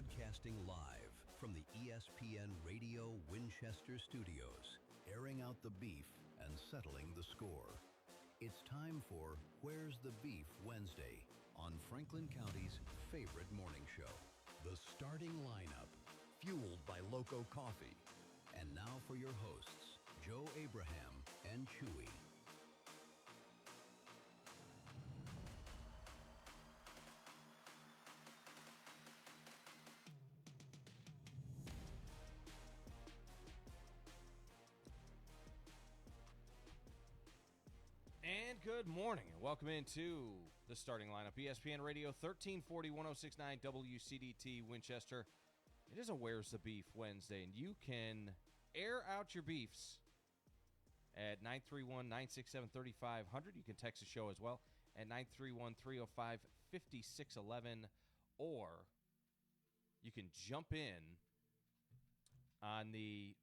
Broadcasting live from the ESPN Radio Winchester studios, airing out the beef and settling the score. It's time for Where's the Beef Wednesday on Franklin County's favorite morning show. The starting lineup, fueled by Loco Coffee. And now for your hosts, Joe Abraham and Chewy. And good morning, and welcome into the starting lineup. ESPN Radio 1340 1069 WCDT Winchester. It is a Where's the Beef Wednesday, and you can air out your beefs at 931-967-3500. You can text the show as well at 931-305-5611, or you can jump in on the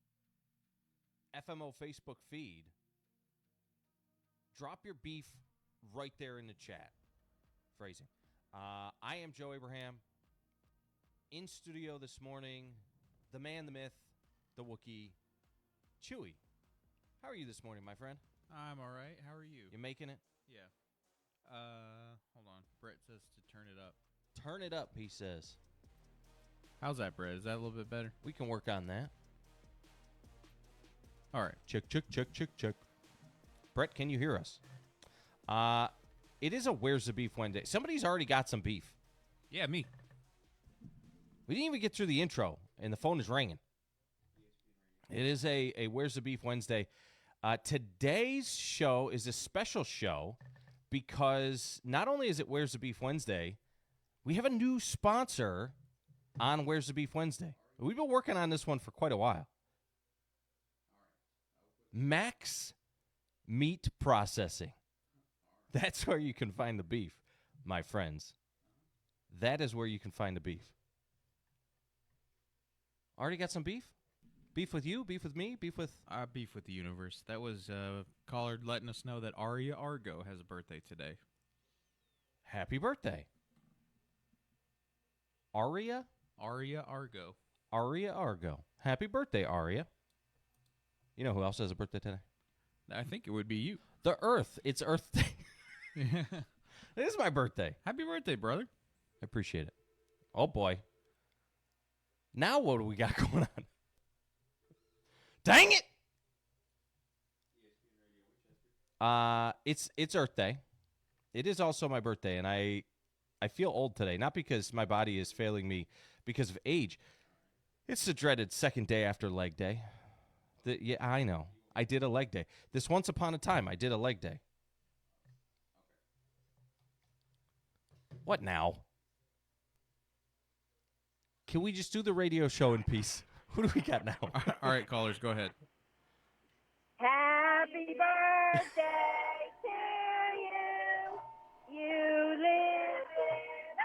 FMO Facebook feed. Drop your beef right there in the chat. Phrasing. I am Joe Abraham. In studio this morning, the man, the myth, the Wookiee, Chewy. How are you this morning, my friend? I'm all right. How are you? You making it? Yeah. Hold on. Brett says to turn it up. Turn it up, he says. How's that, Brett? Is that a little bit better? We can work on that. All right. Check. Brett, can you hear us? It is a Where's the Beef Wednesday. Somebody's already got some beef. Yeah, me. We didn't even get through the intro, and the phone is ringing. It is a Where's the Beef Wednesday. Today's show is a special show because not only is it Where's the Beef Wednesday, we have a new sponsor on Where's the Beef Wednesday. We've been working on this one for quite a while. Max Meat Processing. That's where you can find the beef, my friends. That is where you can find the beef. Already got some beef? Beef with you? Beef with me? Beef with... Beef with the universe. That was Collard letting us know that Aria Argo has a birthday today. Happy birthday. Aria? Aria Argo. Aria Argo. Happy birthday, Aria. You know who else has a birthday today? I think it would be you. The Earth. It's Earth Day. It is my birthday. Happy birthday, brother. I appreciate it. Oh, boy. Now what do we got going on? Dang it! ESPN Radio Winchester. It's Earth Day. It is also my birthday, and I feel old today. Not because my body is failing me because of age. It's the dreaded second day after leg day. Yeah, I know. I did a leg day. This once upon a time, I did a leg day. What now? Can we just do the radio show in peace? Who do we got now? All right, callers, go ahead. Happy birthday to you. You live in a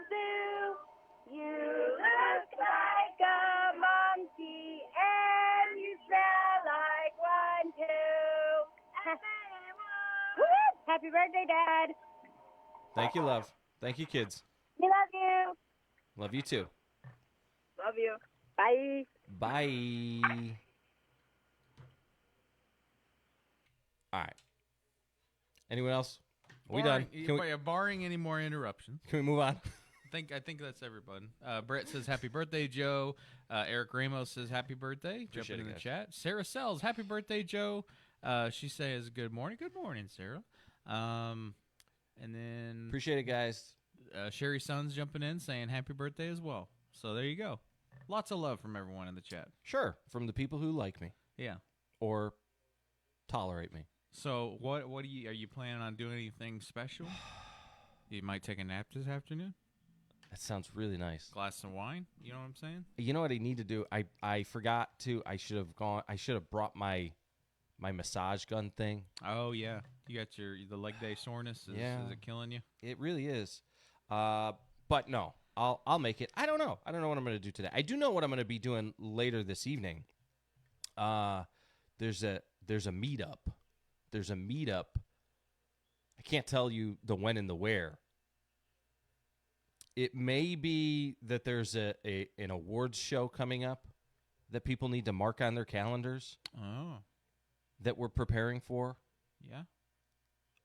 zoo. You look like a monkey and you smell like one too. Happy birthday, Dad. Thank you, love. Thank you, kids. We love you. Love you, too. Love you. Bye. Bye. All right. Anyone else? Are we done? Barring any more interruptions. Can we move on? I think that's everybody. Brett says happy birthday, Joe. Eric Ramos says happy birthday. Appreciate Jumping in it, the guys. chat. Sarah Sells, happy birthday, Joe. She says good morning. Good morning, Sarah. And then Appreciate it, guys. Sherry Sons jumping in saying happy birthday as well. So there you go. Lots of love from everyone in the chat. Sure, from the people who like me Yeah. or tolerate me. So what are you planning on doing anything special? You might take a nap this afternoon? That sounds really nice. Glass of wine? You know what I'm saying? You know what I need to do? I forgot to. I should have brought my massage gun thing. Oh yeah. You got the leg day soreness. Is it killing you? It really is. But no, I'll make it. I don't know what I'm going to do today. I do know what I'm going to be doing later this evening. There's a meetup. There's a meetup. I can't tell you the when and the where. It may be that there's an awards show coming up that people need to mark on their calendars that we're preparing for. Yeah.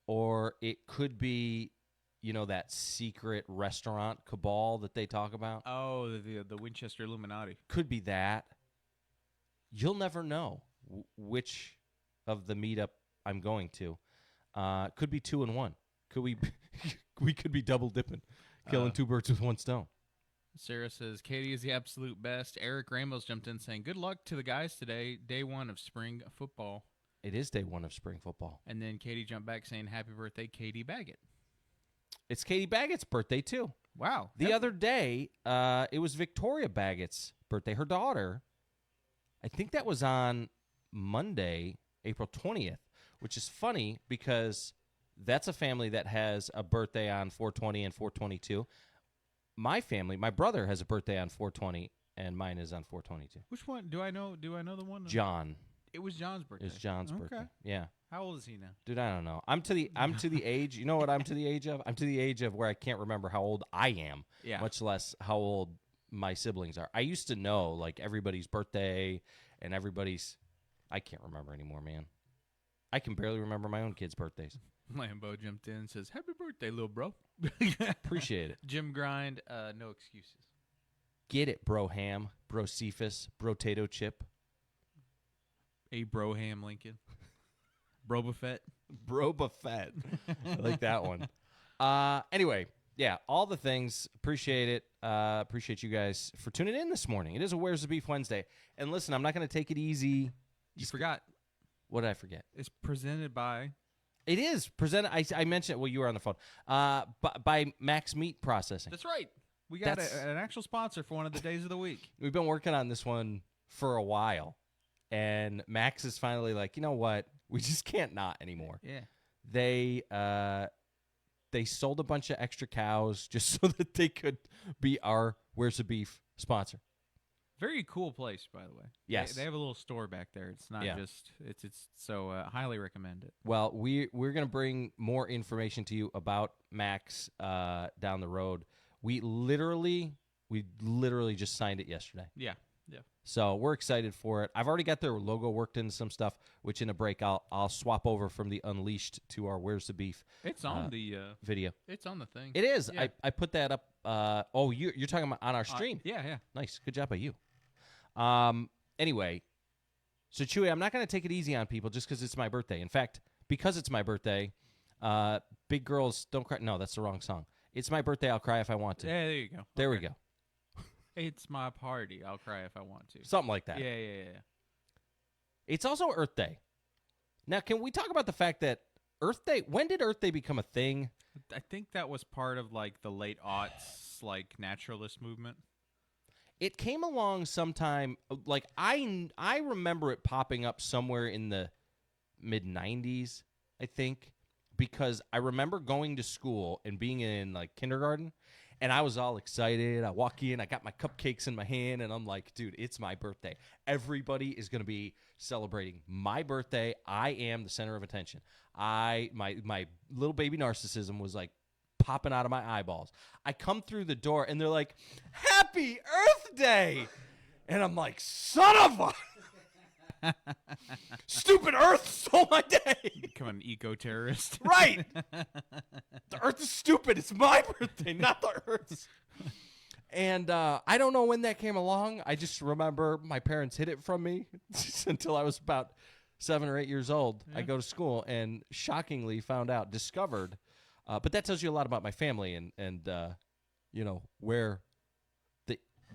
Or it could be, that secret restaurant cabal that they talk about. Oh, the Winchester Illuminati. Could be that. You'll never know which of the meetup I'm going to. Could be 2 in 1. Could we could be double dipping, killing 2 birds with 1 stone. Sarah says, Katie is the absolute best. Eric Ramos jumped in saying, good luck to the guys today, day 1 of spring football. It is day 1 of spring football. And then Katie jumped back saying, happy birthday, Katie Baggett. It's Katie Baggett's birthday, too. Wow. The other day, it was Victoria Baggett's birthday. Her daughter, I think that was on Monday, April 20th, which is funny because that's a family that has a birthday on 420 and 422. My family, my brother has a birthday on 420, and mine is on 422. Which one? Do I know the one? John. It was John's birthday. It's John's birthday. Yeah. How old is he now? Dude, I don't know. I'm to the age. You know what I'm to the age of? I'm to the age of where I can't remember how old I am. Yeah. Much less how old my siblings are. I used to know like everybody's birthday and everybody's. I can't remember anymore, man. I can barely remember my own kids' birthdays. Lambo jumped in and says, happy birthday, little bro. Appreciate it. Jim Grind, no excuses. Get it, bro ham, bro Cephas, bro Tato Chip. A Broham Lincoln. Bro Buffett. Bro Buffett. I like that one. Anyway, yeah, all the things. Appreciate it. Appreciate you guys for tuning in this morning. It is a Where's the Beef Wednesday. And listen, I'm not going to take it easy. You forgot. What did I forget? It's presented by. It is presented. I mentioned it. Well, you were on the phone. By Max Meat Processing. That's right. We got an actual sponsor for one of the days of the week. We've been working on this one for a while. And Max is finally like, you know what? We just can't not anymore. Yeah. They sold a bunch of extra cows just so that they could be our Where's the Beef sponsor. Very cool place, by the way. Yes. They have a little store back there. It's not just it's so highly recommend it. Well, we're going to bring more information to you about Max down the road. We literally just signed it yesterday. Yeah. So we're excited for it. I've already got their logo worked into some stuff, which in a break I'll swap over from the Unleashed to our Where's the Beef. It's on the video. It's on the thing. It is. Yeah. I put that up. You're talking about on our stream. Yeah. Nice. Good job by you. Anyway, so Chewy, I'm not going to take it easy on people just because it's my birthday. In fact, because it's my birthday, Big Girls Don't Cry. No, that's the wrong song. It's my birthday. I'll cry if I want to. Yeah, there you go. There we go. It's my party. I'll cry if I want to. Something like that. Yeah. It's also Earth Day. Now, can we talk about the fact that Earth Day, when did Earth Day become a thing? I think that was part of like the late aughts, like naturalist movement. It came along sometime, like I remember it popping up somewhere in the mid-90s, I think, because I remember going to school and being in like kindergarten, and I was all excited. I walk in, I got my cupcakes in my hand, and I'm like, dude, it's my birthday. Everybody is going to be celebrating my birthday. I am the center of attention. My little baby narcissism was like popping out of my eyeballs. I come through the door, and they're like, Happy Earth Day! And I'm like, son of a... Stupid Earth stole my day! Become an eco-terrorist. Right! The Earth is stupid. It's my birthday, not the Earth's. And I don't know when that came along. I just remember my parents hid it from me until I was about 7 or 8 years old. Yeah. I go to school and shockingly discovered. But that tells you a lot about my family and where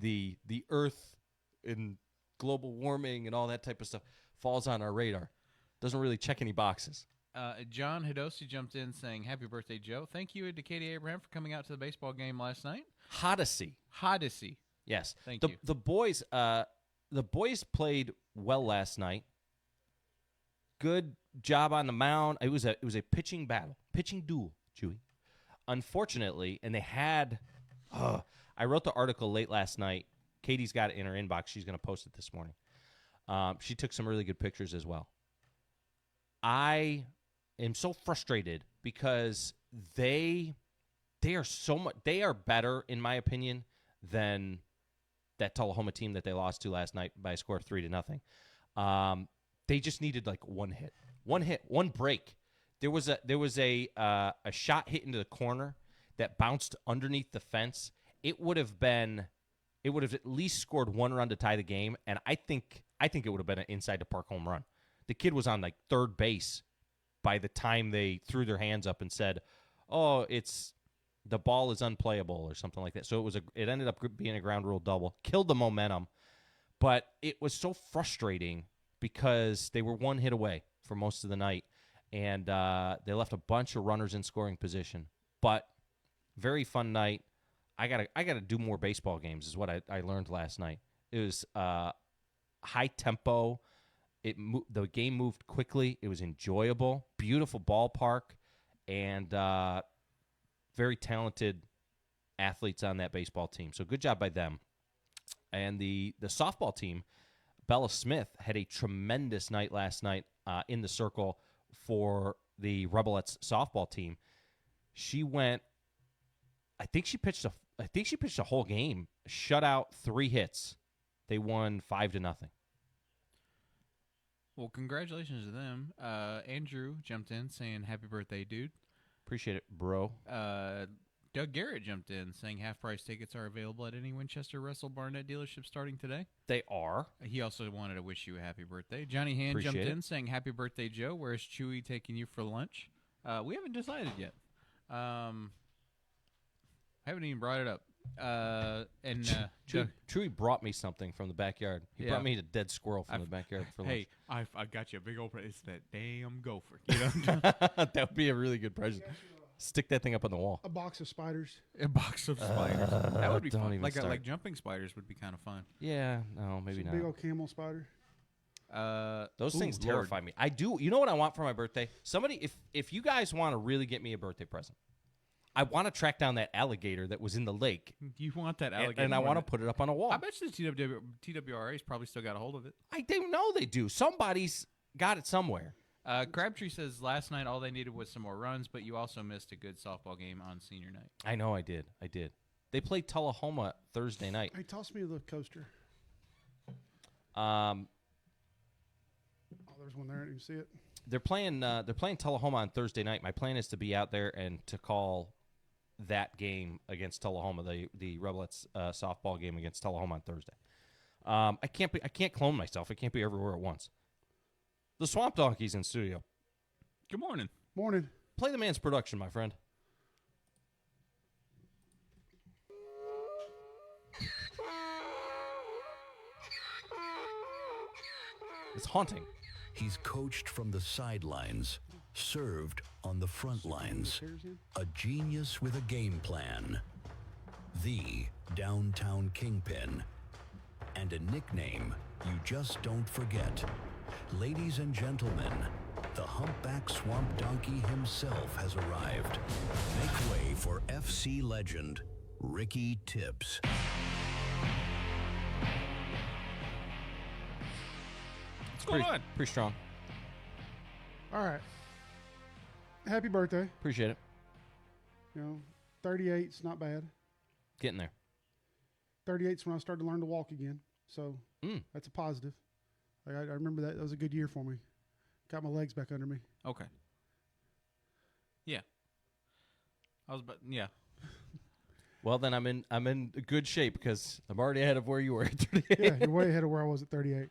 the Earth and global warming and all that type of stuff falls on our radar. Doesn't really check any boxes. John Hidosi jumped in saying, happy birthday, Joe. Thank you to Katie Abraham for coming out to the baseball game last night. Hodacy. Yes. Thank you. The boys played well last night. Good job on the mound. It was a pitching duel, Chewy. Unfortunately, and they had I wrote the article late last night. Katie's got it in her inbox. She's going to post it this morning. She took some really good pictures as well. I am so frustrated because they they are so much. They are better, in my opinion, than that Tullahoma team that they lost to last night by a score of 3-0. They just needed like one hit, one break. There was a shot hit into the corner that bounced underneath the fence. It would have at least scored one run to tie the game, and I think it would have been an inside the park home run. The kid was on like third base by the time they threw their hands up and said, "Oh, the ball is unplayable" or something like that. So it ended up being a ground rule double, killed the momentum, but it was so frustrating because they were one hit away for most of the night, and they left a bunch of runners in scoring position. But very fun night. I gotta do more baseball games is what I learned last night. It was high tempo. The game moved quickly. It was enjoyable. Beautiful ballpark, and very talented athletes on that baseball team. So good job by them. And the softball team, Bella Smith, had a tremendous night last night in the circle for the Rebelettes softball team. She went. I think she pitched a whole game. Shut out 3 hits. They won 5-0. Well, congratulations to them. Andrew jumped in saying, "Happy birthday, dude." Appreciate it, bro. Doug Garrett jumped in saying half-price tickets are available at any Winchester Russell Barnett dealership starting today. They are. He also wanted to wish you a happy birthday. Johnny Hand Appreciate jumped it. in saying, "Happy birthday, Joe. Where's Chewy taking you for lunch?" We haven't decided yet. I haven't even brought it up. Chewy brought me something from the backyard. He brought me a dead squirrel from the backyard for lunch. Hey, I got you a big old. It's that damn gopher. You know? That would be a really good present. Stick that thing up on the wall. A box of spiders. A box of spiders. That would be don't fun. even Like start. jumping spiders would be kind of fun. Yeah, no, maybe Some not. big old camel spider. Those things Lord. terrify me. I do. You know what I want for my birthday? Somebody, if you guys want to really get me a birthday present, I want to track down that alligator that was in the lake, You want that alligator? and I want to put it up on a wall. I bet you the TWRA's probably still got a hold of it. I do know they do. Somebody's got it somewhere. Crabtree says last night all they needed was some more runs, but you also missed a good softball game on senior night. I know I did. They played Tullahoma Thursday night. Hey, toss me the coaster. Um, Oh, there's one there. I didn't even see it. They're playing Tullahoma on Thursday night. My plan is to be out there and to call that game against Tullahoma, the Rebelettes softball game against Tullahoma on Thursday. I can't clone myself. I can't be everywhere at once. The Swamp Donkey's in studio. Good morning. Morning. Play the man's production, my friend. It's haunting. He's coached from the sidelines, served on the front lines. A genius with a game plan. The downtown kingpin. And a nickname you just don't forget. Ladies and gentlemen, the humpback swamp donkey himself has arrived. Make way for FC legend, Ricky Tips. What's going on? Pretty strong. All right. Happy birthday. Appreciate it. 38's not bad. Getting there. 38's when I started to learn to walk again. So that's a positive. I remember that. That was a good year for me. Got my legs back under me. Okay. Yeah. Yeah. Well, then I'm in good shape because I'm already ahead of where you were at 38. Yeah, you're way ahead of where I was at 38.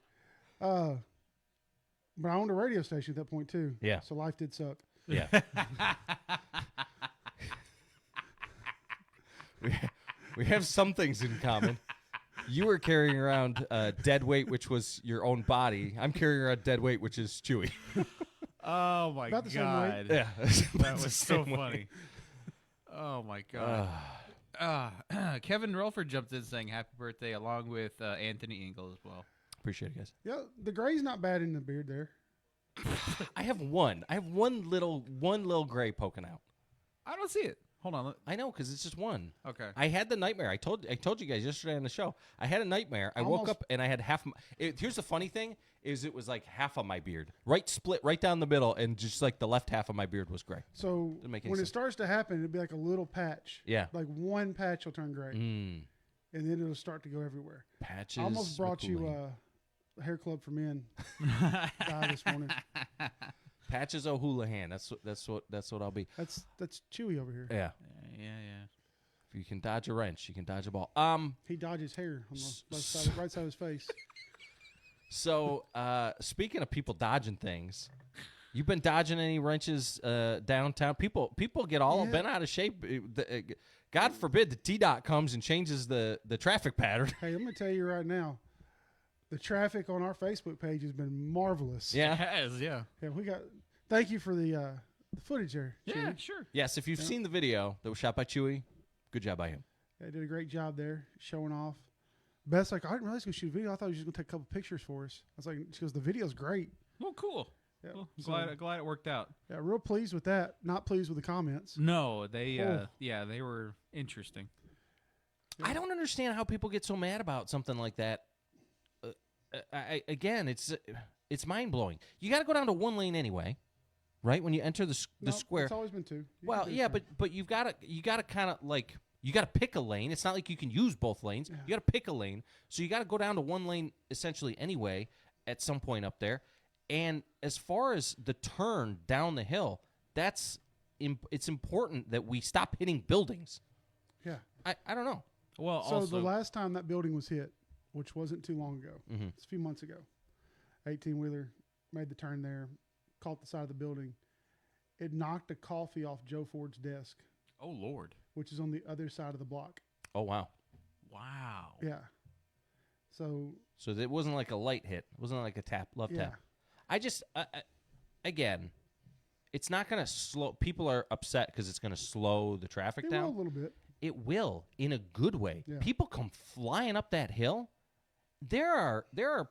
But I owned a radio station at that point, too. Yeah. So life did suck. Yeah. we have some things in common. You were carrying around dead weight, which was your own body. I'm carrying around dead weight, which is Chewy. Oh my About the same weight. god. Yeah. That was so funny. Oh my god. Kevin Relford jumped in saying happy birthday along with Anthony Engel as well. Appreciate it, guys. Yeah, the gray's not bad in the beard there. I have one little gray poking out. I don't see it. Hold on. I know, because it's just one. Okay. I had the nightmare. I told you guys yesterday on the show. I had a nightmare. I woke up and I had half. Here's the funny thing: is it was like half of my beard, split right down the middle, and just like the left half of my beard was gray. So when it starts to happen, it'll be like a little patch. Yeah. Like one patch will turn gray, and then it'll start to go everywhere. Patches. I almost brought you a hair club for men this morning. Patches O'Houlihan. That's what I'll be. That's Chewy over here. Yeah. Yeah. If you can dodge a wrench, you can dodge a ball. He dodges hair on the right side of his face. So speaking of people dodging things, you've been dodging any wrenches downtown? People get all bent out of shape. God forbid the T-Dot comes and changes the traffic pattern. Hey, I'm gonna tell you right now, the traffic on our Facebook page has been marvelous. Yeah. It has, yeah. Yeah, we got. Thank you for the footage there. Yeah, Chewy. sure. Yes, if you've seen the video that was shot by Chewy, good job by him. Yeah, did a great job there showing off. Beth's like, I didn't realize he was going to shoot a video. I thought he was just going to take a couple pictures for us. I was like, she goes, the video's great. Well, cool. Yeah, Well, so- glad it worked out. Yeah, real pleased with that. Not pleased with the comments. No, they Oh. they were interesting. I don't understand how people get so mad about something like that. Again, it's mind blowing. You got to go down to one lane anyway, right? When you enter the No, square. It's always been two. You Well, can do yeah, two. but you gotta kind of like you gotta pick a lane. It's not like you can use both lanes. Yeah. You gotta pick a lane, so you gotta go down to one lane essentially anyway at some point up there. And as far as the turn down the hill, it's important that we stop hitting buildings. Yeah. I don't know. Well, So also the last time that building was hit, which wasn't too long ago, it's a few months ago, 18-wheeler made the turn there, caught the side of the building. It knocked a coffee off Joe Ford's desk, oh Lord, which is on the other side of the block. Oh wow. wow. Yeah. So So it wasn't like a light hit. It wasn't like a love yeah. tap. I just again, it's not going to slow. People are upset because it's going to slow the traffic It down. will a little bit. It will in a good way. Yeah. People come flying up that hill. There are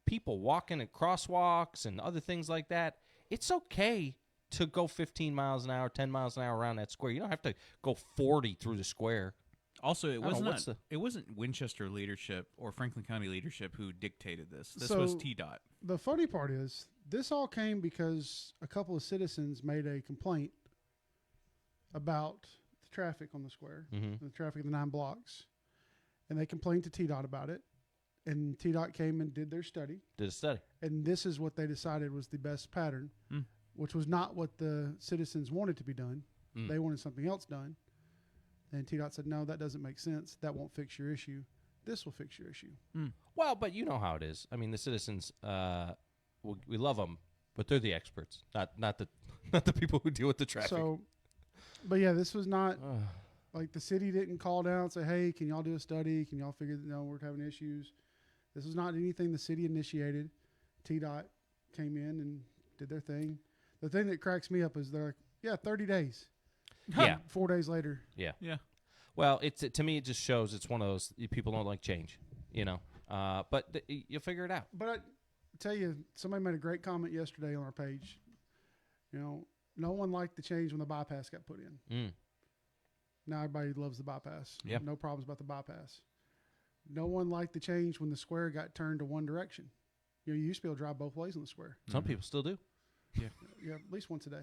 people walking at crosswalks and other things like that. It's okay to go 15 miles an hour, 10 miles an hour around that square. You don't have to go 40 through the square. Also, it I don't know, what's wasn't it wasn't Winchester leadership or Franklin County leadership who dictated this. This So- was T-Dot. The funny part is this all came because a couple of citizens made a complaint about the traffic on the square, the traffic in the 9 blocks, and they complained to TDOT about it. And TDOT came and did their study, Did a study. and this is what they decided was the best pattern, which was not what the citizens wanted to be done. They wanted something else done. And TDOT said, no, that doesn't make sense. That won't fix your issue. This will fix your issue. Well, but you know how it is. I mean, the citizens, we love them, but they're the experts, not the people who deal with the traffic. So, but yeah, this was not like the city didn't call down and say, hey, can y'all do a study? Can y'all figure, no, we're having issues. This is not anything the city initiated. TDOT came in and did their thing. The thing that cracks me up is they're like, yeah, 30 days. Yeah. 4 days later. Yeah. Yeah. Well, to me, it just shows it's one of those people don't like change, you know. But you'll figure it out. But I tell you, somebody made a great comment yesterday on our page. You know, no one liked the change when the bypass got put in. Now everybody loves the bypass. Yeah. No problems about the bypass. No one liked the change when the square got turned to one direction. You know, you used to be able to drive both ways on the square. Some people still do. Yeah, at least once a day.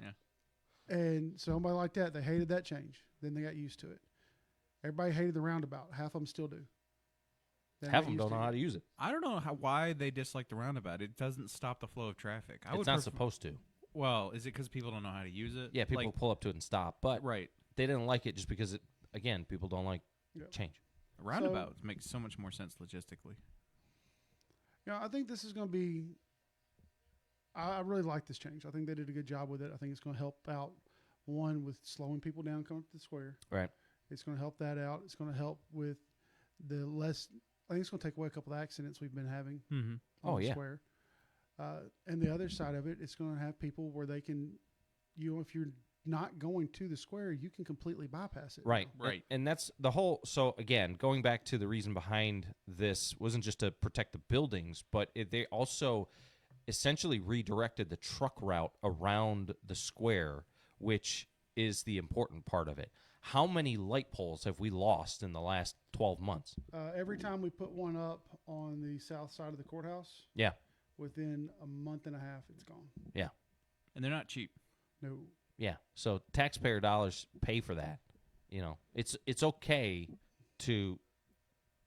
Yeah. And so nobody liked that. They hated that change. Then they got used to it. Everybody hated the roundabout. Half of them still do. They Half got of them used don't to know it. how to use it. I don't know why they dislike the roundabout. It doesn't stop the flow of traffic. It's not supposed to. Well, is it because people don't know how to use it? Yeah, people pull up to it and stop, but Right. they didn't like it just because people don't like Yep. change. Roundabouts make so much more sense logistically. You know, I think this is going to be. I really like this change. I think they did a good job with it. I think it's going to help out, one, with slowing people down coming to the square. Right. It's going to help that out. It's going to help with the less. I think it's going to take away a couple of accidents we've been having on Oh, the yeah. square. And the other side of it, it's going to have people where they can, you know, if you're not going to the square, you can completely bypass it. Right. now. Right. And that's the whole. So again, going back to the reason behind this wasn't just to protect the buildings, but they also essentially redirected the truck route around the square, which is the important part of it. How many light poles have we lost in the last 12 months? Every time we put one up on the south side of the courthouse, Yeah. within a month and a half, it's gone. Yeah. And they're not cheap. No. Yeah. So taxpayer dollars pay for that. You know, it's okay to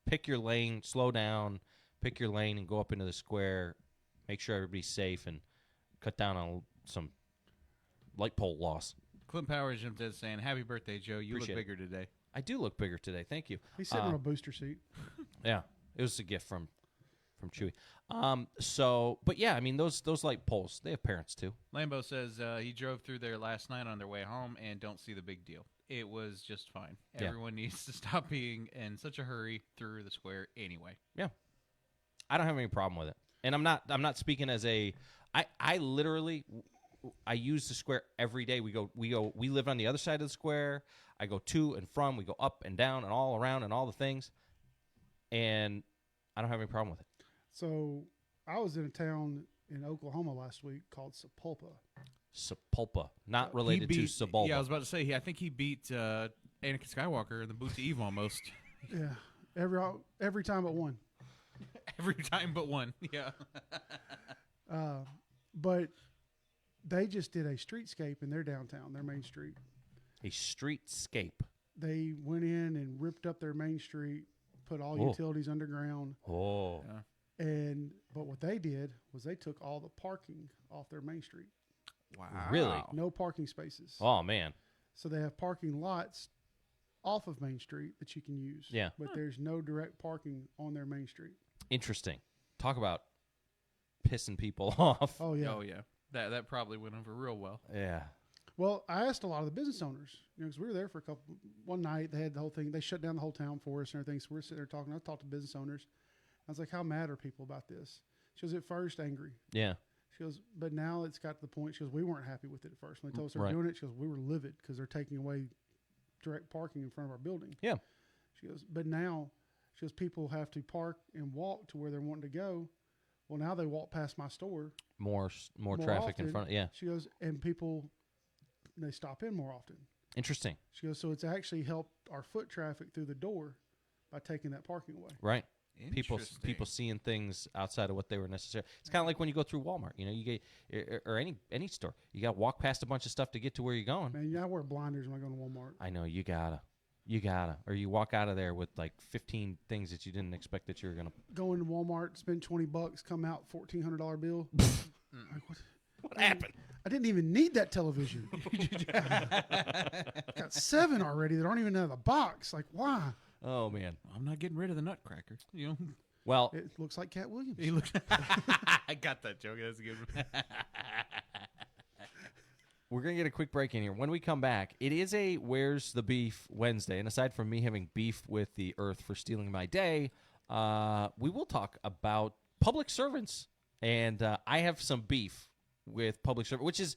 pick your lane, slow down, pick your lane, and go up into the square. Make sure everybody's safe and cut down on some light pole loss. Clint Powers jumped in saying, "Happy birthday, Joe. You Appreciate look bigger today." I do look bigger today. Thank you. He's sitting on a booster seat. Yeah, it was a gift from Chewy. But yeah, I mean those light poles, they have parents too. Lambo says he drove through there last night on their way home and don't see the big deal. It was just fine. Yeah. Everyone needs to stop being in such a hurry through the square anyway. Yeah, I don't have any problem with it, and I'm not speaking as a. I literally. I use the square every day. We live on the other side of the square. I go to and from. We go up and down and all around and all the things. And I don't have any problem with it. So I was in a town in Oklahoma last week called Sapulpa. Sapulpa, not related to Sebulba. Yeah, I was about to say, I think he beat Anakin Skywalker in the Boots of Eve almost. Yeah, every time but one. Every time but one, yeah. But they just did a streetscape in their downtown, their main street. A streetscape. They went in and ripped up their main street, put all utilities underground. Oh. Yeah. But what they did was they took all the parking off their main street. Wow. Really? No parking spaces. Oh, man. So they have parking lots off of Main Street that you can use. Yeah. But there's no direct parking on their main street. Interesting. Talk about pissing people off. Oh, yeah. Oh, yeah. That probably went over real well. Yeah. Well, I asked a lot of the business owners, because we were there for one night. They had the whole thing. They shut down the whole town for us and everything. So we're sitting there talking. I talked to business owners. I was like, how mad are people about this? She was at first angry. Yeah. She goes, but now it's got to the point. She goes, we weren't happy with it at first. When they told us they were Right. doing it, she goes, we were livid because they're taking away direct parking in front of our building. Yeah. She goes, but now, she goes, people have to park and walk to where they're wanting to go. Well, now they walk past my store. More traffic often. in front. Yeah. She goes, and people, they stop in more often. Interesting. She goes, so it's actually helped our foot traffic through the door by taking that parking away. Right. People Interesting. seeing things outside of what they were necessary. It's kind of like when you go through Walmart. You know, you get or any store. You got to walk past a bunch of stuff to get to where you're going. Man, I wear blinders when I go to Walmart. I know you gotta, or you walk out of there with like 15 things that you didn't expect that you were gonna. Go into Walmart, spend $20, come out $1,400 bill. Like, What happened? I didn't even need that television. Got 7 already that aren't even out of the box. Like, why? Oh man. I'm not getting rid of the Nutcracker. You know, Well, It looks like Cat Williams. he looks. I got that joke. That's a good one. we're gonna get a quick break in here. When we come back, it is a Where's the Beef Wednesday, and aside from me having beef with the Earth for stealing my day, we will talk about public servants, and I have some beef with public servants, which is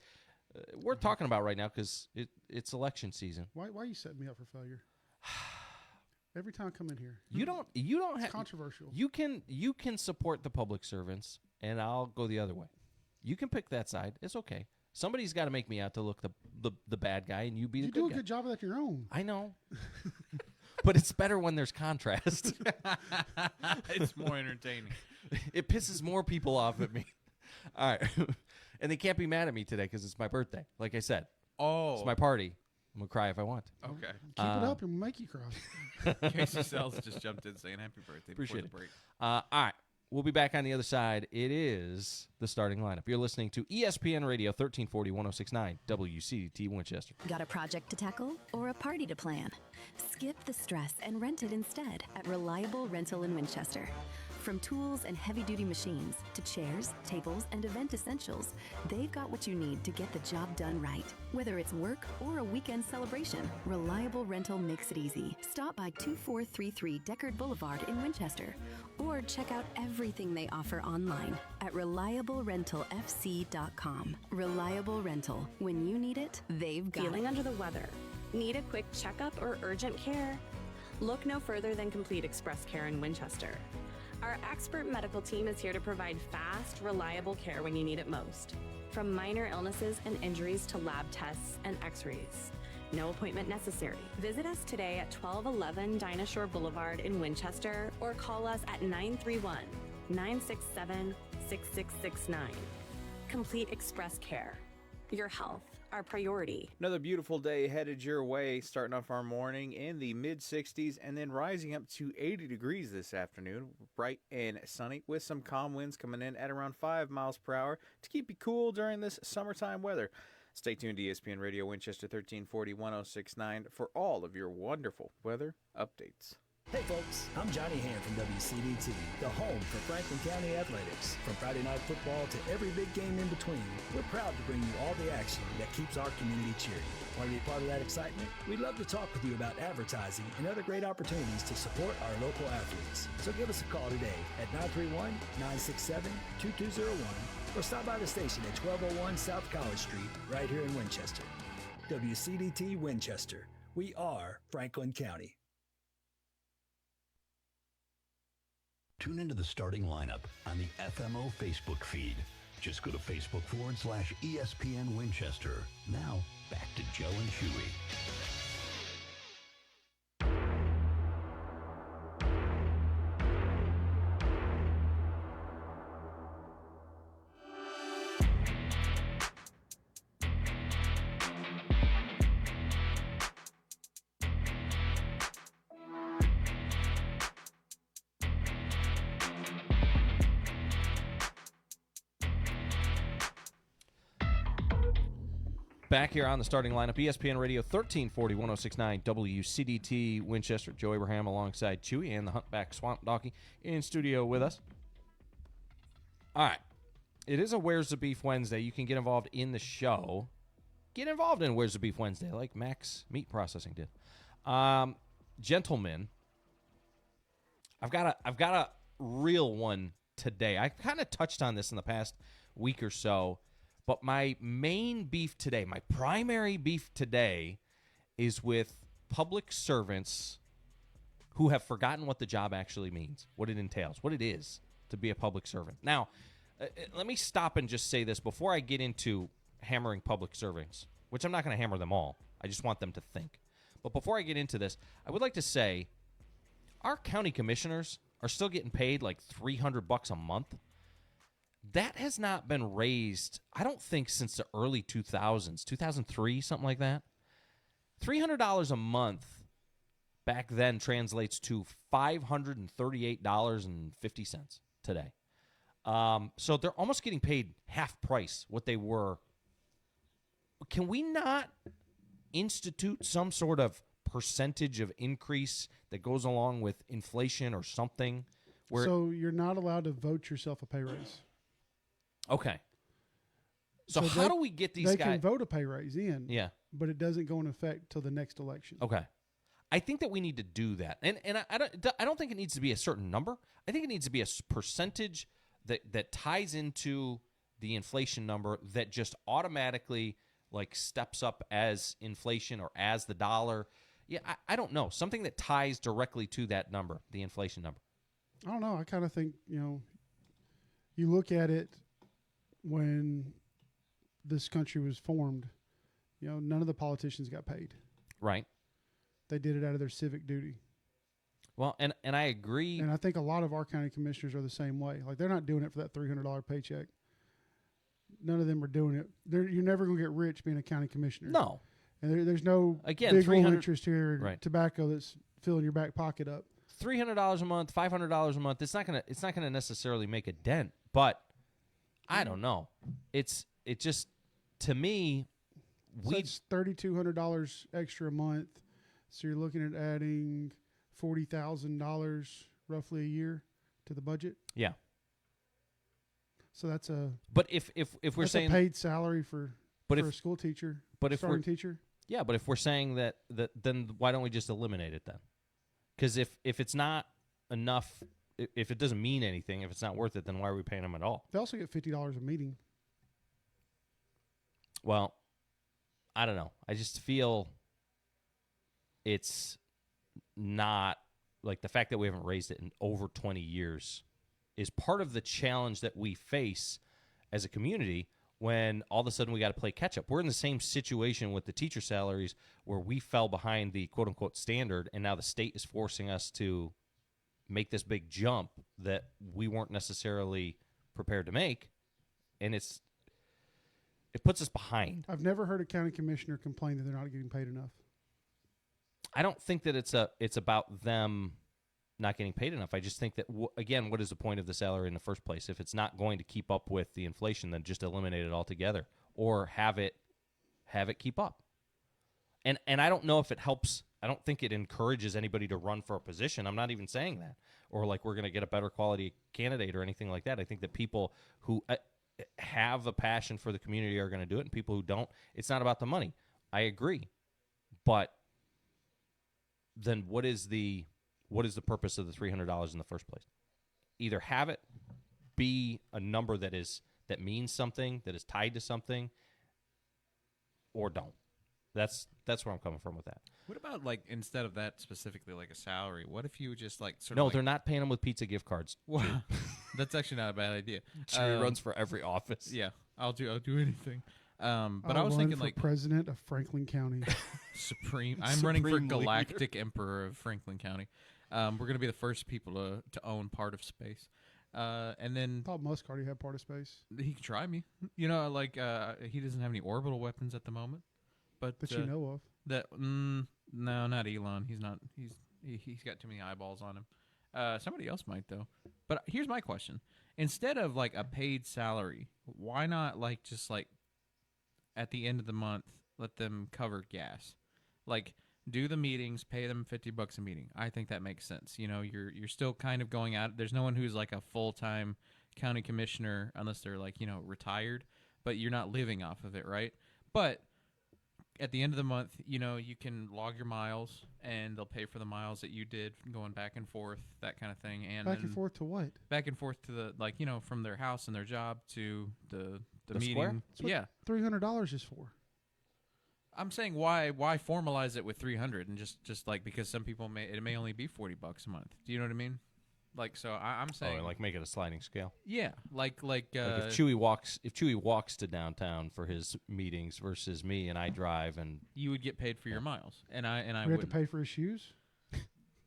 we're talking about right now because it's election season. Why you setting me up for failure? Every time I come in here. You don't It's have controversial. You can support the public servants, and I'll go the other way. You can pick that side. It's okay. Somebody's got to make me out to look the bad guy, and you be the You good do a guy. good job of that your own. I know, but it's better when there's contrast. It's more entertaining. It pisses more people off at me. All right, and they can't be mad at me today because it's my birthday. Like I said, Oh, it's my party. I'm gonna cry if I want. okay. Keep it up and we'll make you cry. Casey Sells just jumped in saying happy birthday. Appreciate before the break. All right. We'll be back on the other side. It is the starting lineup. You're listening to ESPN Radio 1340 1069 WCT Winchester. Got a project to tackle or a party to plan? Skip the stress and rent it instead at Reliable Rental in Winchester. From tools and heavy-duty machines to chairs, tables, and event essentials, they've got what you need to get the job done right. Whether it's work or a weekend celebration, Reliable Rental makes it easy. Stop by 2433 Deckard Boulevard in Winchester or check out everything they offer online at reliablerentalfc.com. Reliable Rental. When you need it, they've got Feeling it. under the weather? Need a quick checkup or urgent care? Look no further than Complete Express Care in Winchester. Our expert medical team is here to provide fast, reliable care when you need it most. From minor illnesses and injuries to lab tests and x-rays, No appointment necessary. Visit us today at 1211 Dinah Shore Boulevard in Winchester or call us at 931-967-6669. Complete Express Care. Your health, our priority. Another beautiful day headed your way, starting off our morning in the mid-60s and then rising up to 80 degrees this afternoon. Bright and sunny with some calm winds coming in at around 5 miles per hour to keep you cool during this summertime weather. Stay tuned to ESPN Radio Winchester 1340-1069 for all of your wonderful weather updates. Hey folks, I'm Johnny Hand from WCDT, the home for Franklin County Athletics. From Friday night football to every big game in between, we're proud to bring you all the action that keeps our community cheering. Want to be part of that excitement? We'd love to talk with you about advertising and other great opportunities to support our local athletes. So give us a call today at 931-967-2201 or stop by the station at 1201 South College Street right here in Winchester. WCDT Winchester. We are Franklin County. Tune into the starting lineup on the FMO Facebook feed. Just go to Facebook.com/ESPN Winchester. Now, back to Joe and Chewy. Back here on the starting lineup, ESPN Radio 1340, 1069 WCDT Winchester. Joe Abraham alongside Chewy and the Huntback Swamp Donkey in studio with us. All right. It is a Where's the Beef Wednesday. You can get involved in the show. Get involved in Where's the Beef Wednesday like Max Meat Processing did. Gentlemen, I've got a real one today. I kind of touched on this in the past week or so. But my main beef today, my primary beef today, is with public servants who have forgotten what the job actually means, what it entails, what it is to be a public servant. Now, let me stop and just say this before I get into hammering public servants, which I'm not going to hammer them all. I just want them to think. But before I get into this, I would like to say our county commissioners are still getting paid like $300 a month. That has not been raised, I don't think, since the early 2000s, 2003, something like that. $300 a month back then translates to $538.50 today. So they're almost getting paid half price what they were. Can we not institute some sort of percentage of increase that goes along with inflation or something? So you're not allowed to vote yourself a pay raise. Okay. So how do we get these guys? They can vote a pay raise in. Yeah. But it doesn't go in effect till the next election. Okay. I think that we need to do that. And I don't think it needs to be a certain number. I think it needs to be a percentage that ties into the inflation number that just automatically like steps up as inflation or as the dollar. Yeah, I don't know. Something that ties directly to that number, the inflation number. I don't know. I kind of think, you look at it when this country was formed, none of the politicians got paid. Right. They did it out of their civic duty. Well, and I agree. And I think a lot of our county commissioners are the same way. Like, they're not doing it for that $300 paycheck. None of them are doing it. You're never going to get rich being a county commissioner. No. And there's no big old interest here, right. Tobacco that's filling your back pocket up. $300 a month, $500 a month. It's not gonna necessarily make a dent, but I don't know. It just, to me, it's $3,200 extra a month. So you're looking at adding $40,000 roughly a year to the budget. Yeah. So that's a. But if we're saying a paid salary for a school teacher, starting teacher. Yeah, but if we're saying that then why don't we just eliminate it then? Because if it's not enough. If it doesn't mean anything, if it's not worth it, then why are we paying them at all? They also get $50 a meeting. Well, I don't know. I just feel it's not like the fact that we haven't raised it in over 20 years is part of the challenge that we face as a community when all of a sudden we got to play catch up. We're in the same situation with the teacher salaries where we fell behind the quote unquote standard, and now the state is forcing us to make this big jump that we weren't necessarily prepared to make, and it puts us behind. I've never heard a county commissioner complain that they're not getting paid enough. I don't think that it's about them not getting paid enough. I just think that, again, what is the point of the salary in the first place? If it's not going to keep up with the inflation, then just eliminate it altogether or have it keep up. And I don't know if it helps. I don't think it encourages anybody to run for a position. I'm not even saying that. Or like we're going to get a better quality candidate or anything like that. I think that people who have a passion for the community are going to do it, and people who don't, it's not about the money. I agree. But then what is the purpose of the $300 in the first place? Either have it be a number that means something, that is tied to something, or don't. That's where I'm coming from with that. What about, like, instead of that specifically, like a salary, what if you just, like, sort No, of like, they're not paying them with pizza gift cards. Wow. That's actually not a bad idea. Jerry runs for every office. Yeah, I'll do anything. But I'll I was run thinking, for like, president of Franklin County. I'm running for Supreme Galactic Emperor of Franklin County. We're going to be the first people to own part of space. And then I thought Musk already had part of space. he can try me. You know, like, he doesn't have any orbital weapons at the moment. But You know of. that no, not Elon. He's not. He's got too many eyeballs on him. Somebody else might though. But here's my question: instead of like a paid salary, why not like just like at the end of the month let them cover gas? Like do the meetings, pay them $50 a meeting. I think that makes sense. You know, you're still kind of going out. There's no one who's like a full-time county commissioner unless they're like, you know, retired, but you're not living off of it, right? But at the end of the month, you know, you can log your miles, and they'll pay for the miles that you did going back and forth, that kind of thing. And Back and forth to what? back and forth to the, like, you know, from their house and their job to the meeting. square? That's what Yeah. $300 is for. I'm saying why formalize it with 300 and just like, because some people may only be $40 a month. Do you know what I mean? Like, so I'm saying, Oh, like make it a sliding scale. yeah, like Like if Chewy walks to downtown for his meetings versus me and I drive, and you would get paid for your miles, and I We have to wouldn't. pay for his shoes.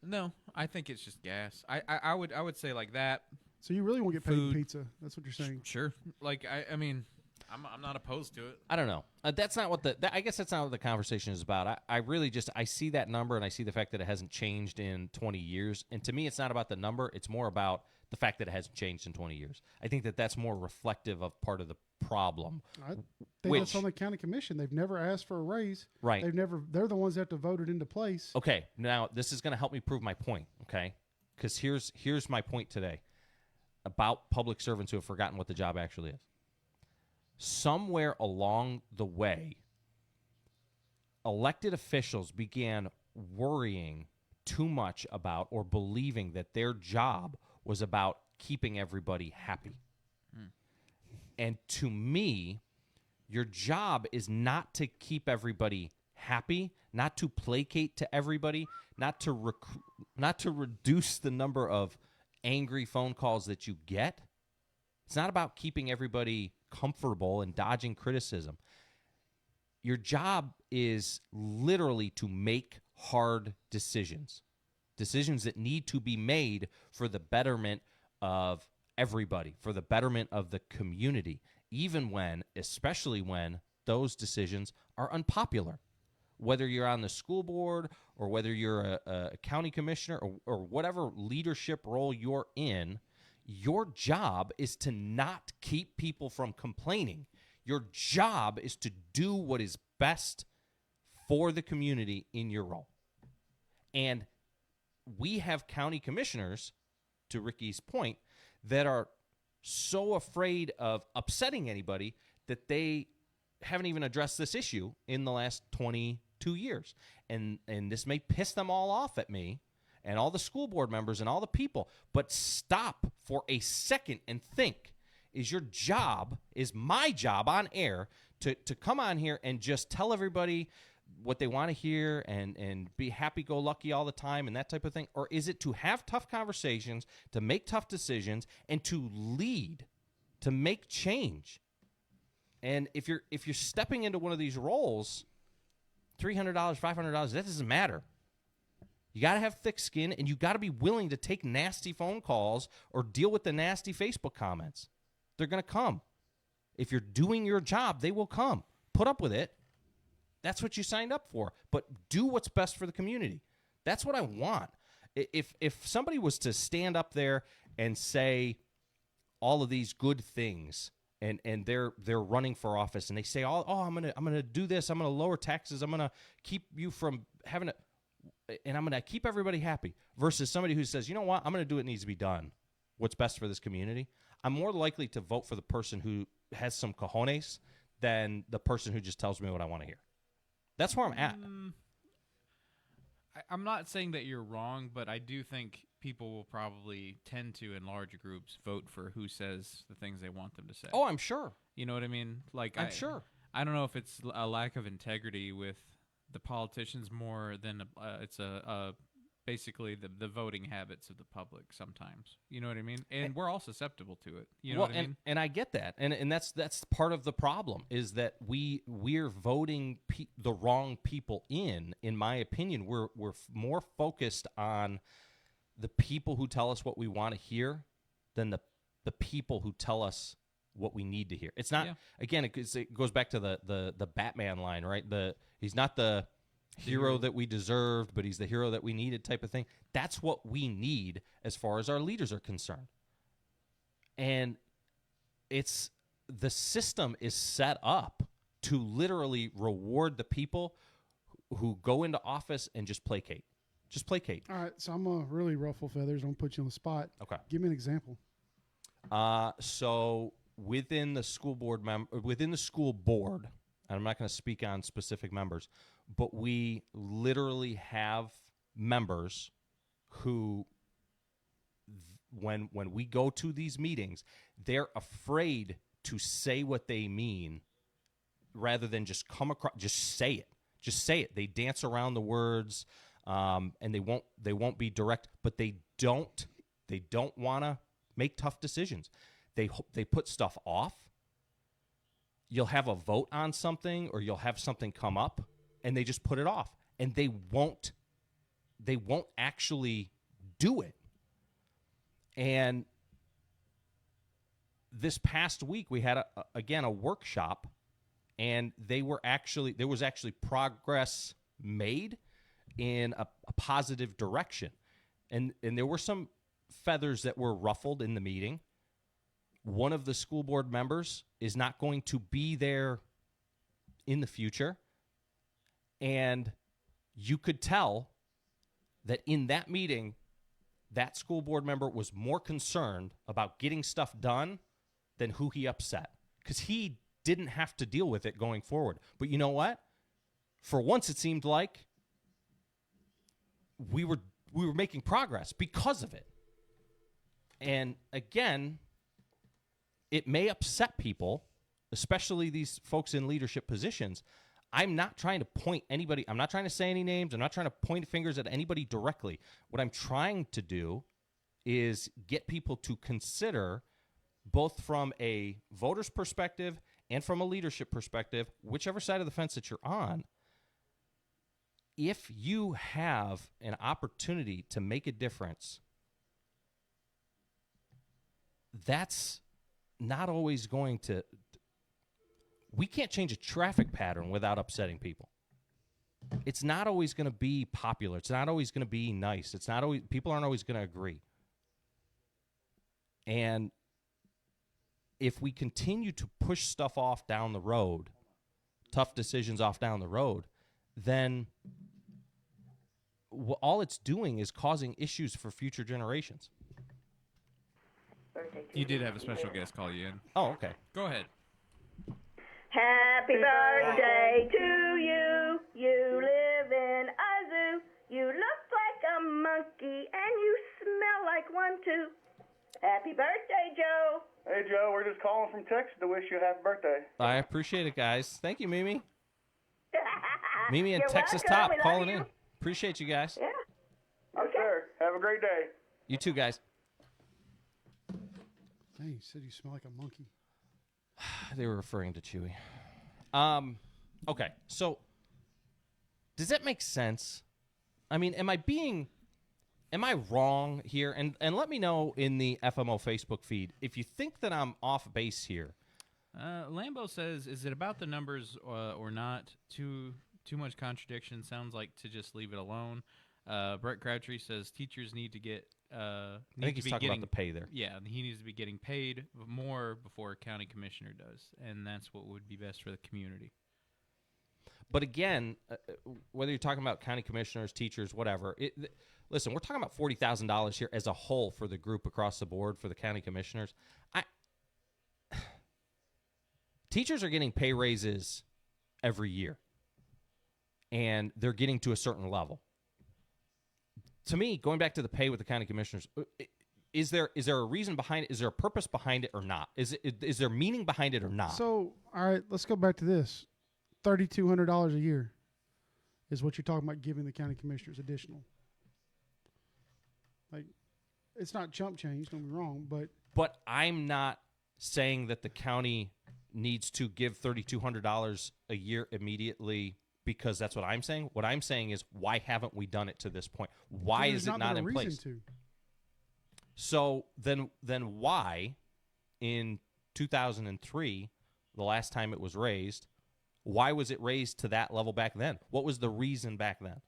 No, I think it's just gas. I would say like that. So you really won't get paid in Food. pizza. That's what you're saying. Sure. Like I mean, I'm not opposed to it. I don't know. That's not what I guess that's not what the conversation is about. I really just I see that number and I see the fact that it hasn't changed in 20 years. And to me, it's not about the number. It's more about the fact that it hasn't changed in 20 years. I think that that's more reflective of part of the problem. I think that's on the county commission. They've never asked for a raise. Right. They're the ones that have to vote it into place. Okay, now this is going to help me prove my point, okay? Because here's my point today about public servants who have forgotten what the job actually is. Somewhere along the way, elected officials began worrying too much about or believing that their job was about keeping everybody happy. And to me, your job is not to keep everybody happy, not to placate to everybody, not to reduce the number of angry phone calls that you get. It's not about keeping everybody comfortable and dodging criticism. Your job is literally to make hard decisions that need to be made for the betterment of everybody, for the betterment of the community, especially when those decisions are unpopular. Whether you're on the school board or whether you're a county commissioner or whatever leadership role you're in, your job is to not keep people from complaining. Your job is to do what is best for the community in your role. And we have county commissioners, to Ricky's point, that are so afraid of upsetting anybody that they haven't even addressed this issue in the last 22 years. And this may piss them all off at me and all the school board members and all the people, but stop for a second and think, is my job on air to come on here and just tell everybody what they want to hear and be happy-go-lucky all the time and that type of thing? Or is it to have tough conversations, to make tough decisions, and to lead, to make change? And if you're stepping into one of these roles, $300, $500, that doesn't matter. You got to have thick skin, and you got to be willing to take nasty phone calls or deal with the nasty Facebook comments. They're going to come. If you're doing your job, they will come. Put up with it. That's what you signed up for. But do what's best for the community. That's what I want. If somebody was to stand up there and say all of these good things, and they're running for office, and they say, oh, I'm gonna do this. I'm gonna lower taxes. I'm gonna keep you from having and I'm gonna keep everybody happy. Versus somebody who says, you know what, I'm gonna do what needs to be done. What's best for this community. I'm more likely to vote for the person who has some cojones than the person who just tells me what I want to hear. That's where I'm at. I'm not saying that you're wrong, but I do think people will probably tend to, in large groups, vote for who says the things they want them to say. Oh, I'm sure. You know what I mean? Like, I'm sure. I don't know if it's a lack of integrity with the politicians more than it's basically the voting habits of the public sometimes. You know what I mean? And we're all susceptible to it. You know what I mean? And I get that. And that's part of the problem is that we're voting the wrong people in my opinion. We're more focused on the people who tell us what we want to hear than the people who tell us what we need to hear. It's not, again, it goes back to the Batman line, right? He's not the hero that we deserved, but he's the hero that we needed type of thing. That's what we need as far as our leaders are concerned. And the system is set up to literally reward the people who go into office and just placate. Just placate. All right, so I'm going to really ruffle feathers. I'm going to put you on the spot. Okay. Give me an example. So within the school board, and I'm not going to speak on specific members, but we literally have members who, when we go to these meetings, they're afraid to say what they mean rather than just come across, just say it. Just say it. They dance around the words, and they won't be direct, but they don't want to make tough decisions. They put stuff off. You'll have a vote on something, or you'll have something come up, and they just put it off, and they won't actually do it. And this past week we had a workshop, and there was actually progress made in a positive direction, and there were some feathers that were ruffled in the meeting. One of the school board members is not going to be there in the future. And you could tell that in that meeting, that school board member was more concerned about getting stuff done than who he upset, because he didn't have to deal with it going forward. But you know what? For once, it seemed like we were making progress because of it. And again, it may upset people, especially these folks in leadership positions. I'm not trying to point anybody. I'm not trying to say any names. I'm not trying to point fingers at anybody directly. What I'm trying to do is get people to consider, both from a voter's perspective and from a leadership perspective, whichever side of the fence that you're on, if you have an opportunity to make a difference, that's not always going to. We can't change a traffic pattern without upsetting people. It's not always going to be popular. It's not always going to be nice. It's not always, people aren't always going to agree. And if we continue to push stuff off down the road, tough decisions off down the road, then all it's doing is causing issues for future generations. You did have a special guest call you in. Oh, okay. Go ahead. Happy birthday to you. You live in a zoo. You look like a monkey and you smell like one too. Happy birthday, Joe. Hey, Joe, we're just calling from Texas to wish you a happy birthday. I appreciate it, guys. Thank you, Mimi. Mimi and You're Texas welcome. Top We love calling you. in. Appreciate you guys. Yeah. Yes, sir. Have a great day. You too, guys. Dang, you said you smell like a monkey. They were referring to Chewy. Okay, so does that make sense? I mean, am I wrong here? And let me know in the FMO Facebook feed if you think that I'm off base here. Lambo says, "Is it about the numbers or not? Too much contradiction. Sounds like to just leave it alone." Brett Crabtree says teachers need to get. I think he's talking about the pay there. Yeah, he needs to be getting paid more before a county commissioner does, and that's what would be best for the community. But again, whether you're talking about county commissioners, teachers, whatever, listen, we're talking about $40,000 here as a whole for the group across the board for the county commissioners. Teachers are getting pay raises every year, and they're getting to a certain level. To me, going back to the pay with the county commissioners, is there a reason behind it? Is there a purpose behind it or not? Is there meaning behind it or not? So, all right, let's go back to this. $3,200 a year is what you're talking about giving the county commissioners additional. Like, it's not chump change, don't be wrong, But I'm not saying that the county needs to give $3,200 a year immediately because that's what I'm saying. What I'm saying is, why haven't we done it to this point? Why is it not in place? So then why in 2003, the last time it was raised, why was it raised to that level back then? What was the reason back then?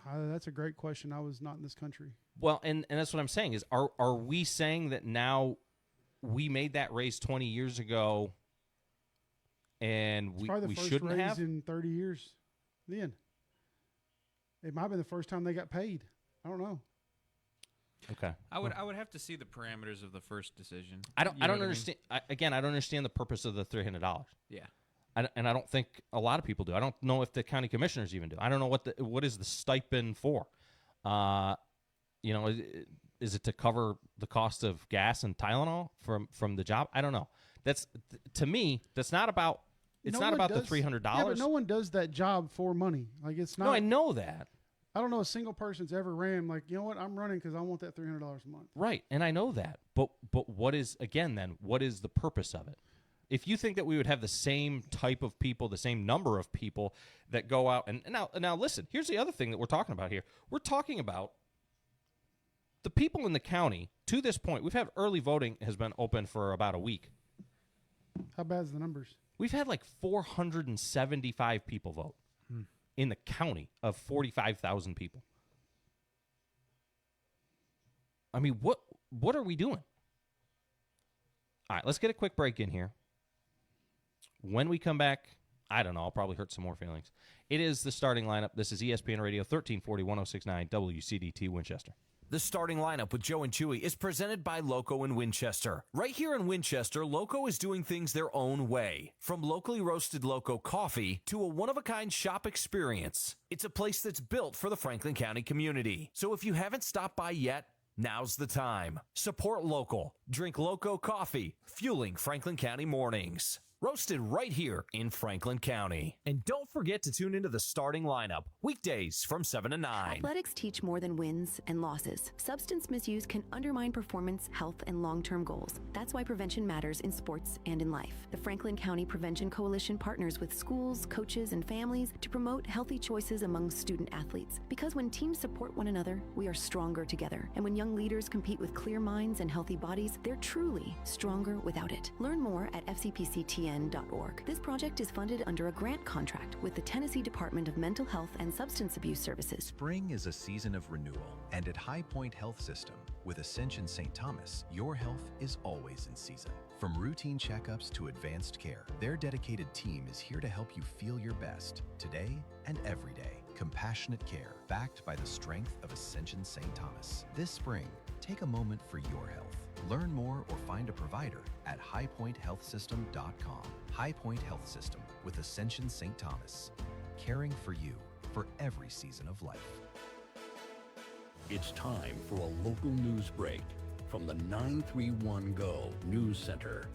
That's a great question. I was not in this country. Well, and that's what I'm saying is, are we saying that now we made that raise 20 years ago and we shouldn't have? It's probably the first raise in 30 years then. It might have been the first time they got paid. I don't know. Okay. I would have to see the parameters of the first decision. I don't understand. I don't understand the purpose of the $300. Yeah. And I don't think a lot of people do. I don't know if the county commissioners even do. I don't know what is the stipend for. Is it to cover the cost of gas and Tylenol from the job? I don't know. That's to me. That's not about. It's not about the $300. Yeah, but no one does that job for money. Like it's not. No, I know that. I don't know a single person's ever ran like, you know what, I'm running because I want that $300 a month. Right, and I know that. But what is the purpose of it? If you think that we would have the same type of people, the same number of people that go out and now listen, here's the other thing that we're talking about here. We're talking about the people in the county to this point. We've had early voting has been open for about a week. How bad is the numbers? We've had like 475 people vote in the county of 45,000 people. I mean, what are we doing? All right, let's get a quick break in here. When we come back, I don't know, I'll probably hurt some more feelings. It is the starting lineup. This is ESPN Radio 1340 1069 WCDT Winchester. The starting lineup with Joe and Chewy is presented by Loco in Winchester. Right here in Winchester, Loco is doing things their own way. From locally roasted Loco coffee to a one-of-a-kind shop experience. It's a place that's built for the Franklin County community. So if you haven't stopped by yet, now's the time. Support local. Drink Loco coffee, fueling Franklin County mornings. Roasted right here in Franklin County. And don't forget to tune into the starting lineup, weekdays from 7 to 9. Athletics teach more than wins and losses. Substance misuse can undermine performance, health, and long-term goals. That's why prevention matters in sports and in life. The Franklin County Prevention Coalition partners with schools, coaches, and families to promote healthy choices among student athletes. Because when teams support one another, we are stronger together. And when young leaders compete with clear minds and healthy bodies, they're truly stronger without it. Learn more at fcpctn.org. This project is funded under a grant contract with the Tennessee Department of Mental Health and Substance Abuse Services. Spring is a season of renewal, and at High Point Health System, with Ascension St. Thomas, your health is always in season. From routine checkups to advanced care, their dedicated team is here to help you feel your best today and every day. Compassionate care, backed by the strength of Ascension St. Thomas. This spring, take a moment for your health. Learn more or find a provider at highpointhealthsystem.com. High Point Health System with Ascension St. Thomas. Caring for you for every season of life. It's time for a local news break from the 931 Go News Center.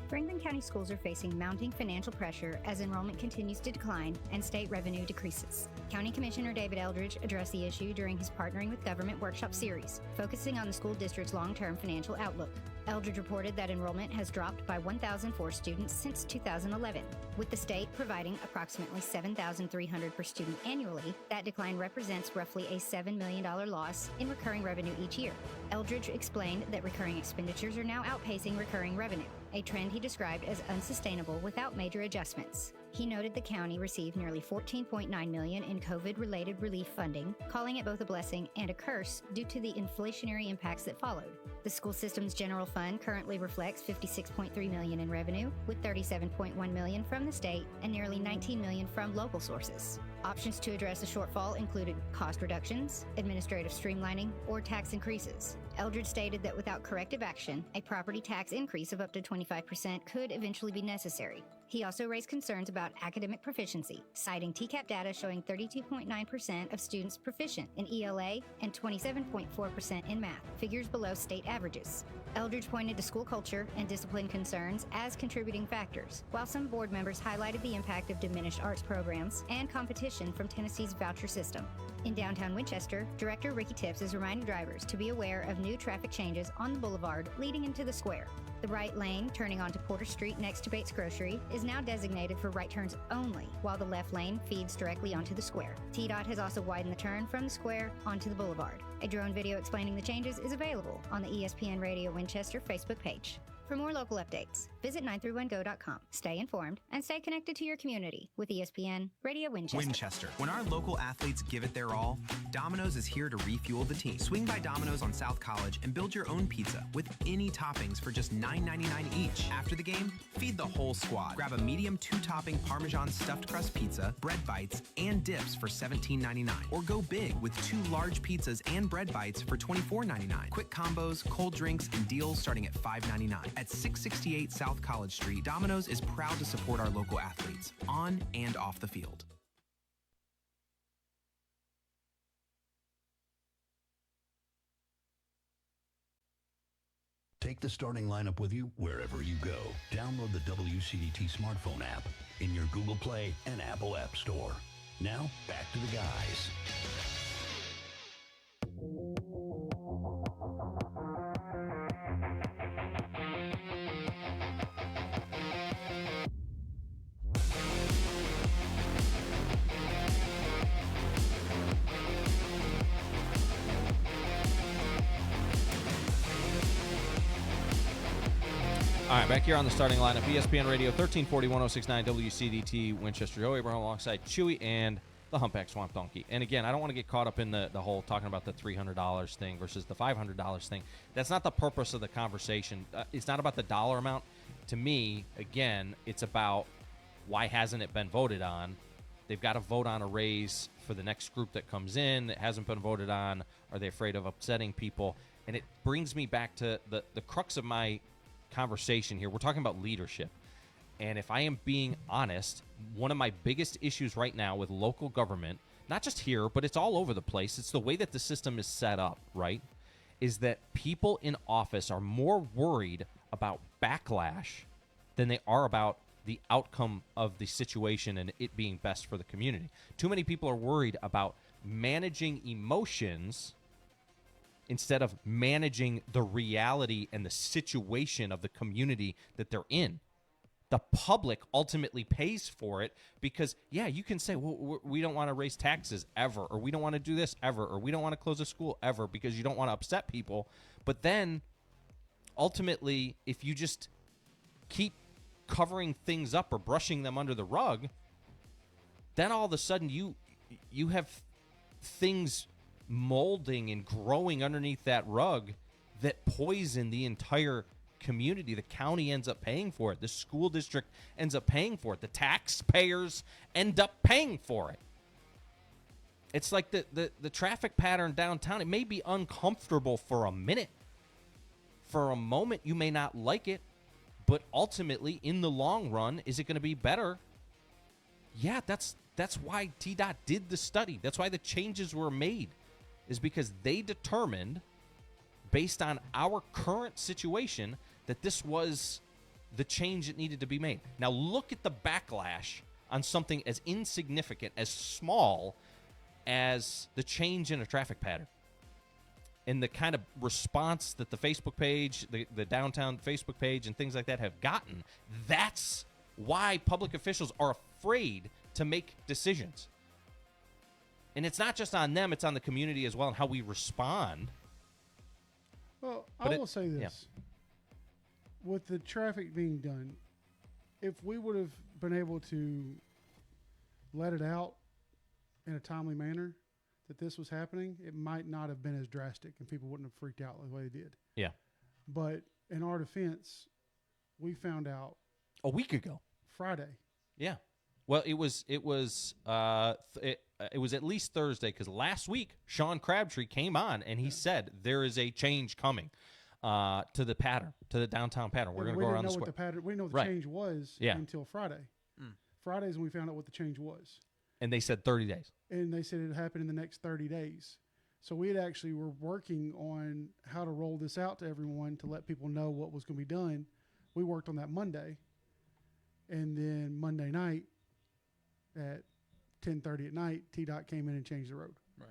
Franklin County schools are facing mounting financial pressure as enrollment continues to decline and state revenue decreases. County Commissioner David Eldridge addressed the issue during his Partnering with Government workshop series, focusing on the school district's long-term financial outlook. Eldridge reported that enrollment has dropped by 1,004 students since 2011. With the state providing approximately $7,300 per student annually, that decline represents roughly a $7 million loss in recurring revenue each year. Eldridge explained that recurring expenditures are now outpacing recurring revenue, a trend he described as unsustainable without major adjustments. He noted the county received nearly $14.9 million in COVID-related relief funding, calling it both a blessing and a curse due to the inflationary impacts that followed. The school system's general fund currently reflects $56.3 million in revenue, with $37.1 million from the state and nearly $19 million from local sources. Options to address the shortfall included cost reductions, administrative streamlining, or tax increases. Eldridge stated that without corrective action, a property tax increase of up to 25% could eventually be necessary. He also raised concerns about academic proficiency, citing TCAP data showing 32.9% of students proficient in ELA and 27.4% in math, figures below state averages. Eldridge pointed to school culture and discipline concerns as contributing factors, while some board members highlighted the impact of diminished arts programs and competition from Tennessee's voucher system. In downtown Winchester, Director Ricky Tips is reminding drivers to be aware of new traffic changes on the boulevard leading into the square. The right lane turning onto Porter Street next to Bates Grocery is now designated for right turns only, while the left lane feeds directly onto the square. TDOT has also widened the turn from the square onto the boulevard. A drone video explaining the changes is available on the ESPN Radio Winchester Facebook page. For more local updates, visit 931go.com. Stay informed and stay connected to your community with ESPN Radio Winchester. Winchester. When our local athletes give it their all, Domino's is here to refuel the team. Swing by Domino's on South College and build your own pizza with any toppings for just $9.99 each. After the game, feed the whole squad. Grab a medium 2-topping Parmesan stuffed crust pizza, bread bites, and dips for $17.99. Or go big with 2 large pizzas and bread bites for $24.99. Quick combos, cold drinks, and deals starting at $5.99. At 668 South College Street, Domino's is proud to support our local athletes, on and off the field. Take the starting lineup with you wherever you go. Download the WCDT smartphone app in your Google Play and Apple App Store. Now, back to the guys. All right, back here on the starting lineup, ESPN Radio, 1340, 1069 WCDT, Winchester. Joe Abraham alongside Chewy and the Humpback Swamp Donkey. And again, I don't want to get caught up in the whole talking about the $300 thing versus the $500 thing. That's not the purpose of the conversation. It's not about the dollar amount. To me, again, it's about why hasn't it been voted on? They've got to vote on a raise for the next group that comes in. It hasn't been voted on. Are they afraid of upsetting people? And it brings me back to the crux of my conversation here. We're talking about leadership. And if I am being honest, one of my biggest issues right now with local government, not just here, but it's all over the place, it's the way that the system is set up, right? Is that people in office are more worried about backlash than they are about the outcome of the situation and it being best for the community. Too many people are worried about managing emotions instead of managing the reality and the situation of the community that they're in. The public ultimately pays for it because, yeah, you can say, well, we don't want to raise taxes ever, or we don't want to do this ever, or we don't want to close a school ever because you don't want to upset people. But then, ultimately, if you just keep covering things up or brushing them under the rug, then all of a sudden you have things molding and growing underneath that rug that poison the entire community. The county ends up paying for it. The school district ends up paying for it. The taxpayers end up paying for it. It's like the traffic pattern downtown. It may be uncomfortable for a minute. For a moment, you may not like it. But ultimately, in the long run, is it going to be better? Yeah, that's why TDOT did the study. That's why the changes were made. Is because they determined, based on our current situation, that this was the change that needed to be made. Now look at the backlash on something as insignificant, as small as the change in a traffic pattern. and the kind of response that the Facebook page, the downtown Facebook page and things like that have gotten, that's why public officials are afraid to make decisions. And it's not just on them, it's on the community as well and how we respond. Well, But I will say this. With the traffic being done, if we would have been able to let it out in a timely manner that this was happening, it might not have been as drastic and people wouldn't have freaked out the way they did. Yeah. But in our defense, we found out a week ago, Friday. Yeah. Well, it was at least Thursday, because last week Sean Crabtree came on and he said there is a change coming to the pattern, to the downtown pattern. We're going to go around the square. We didn't know what the change was Yeah. until Friday. Friday's when we found out what the change was. And they said 30 days. And they said it happened in the next 30 days. So we had actually were working on how to roll this out to everyone to let people know what was going to be done. We worked on that Monday. And then Monday night at 10:30 at night, TDOT came in and changed the road. Right.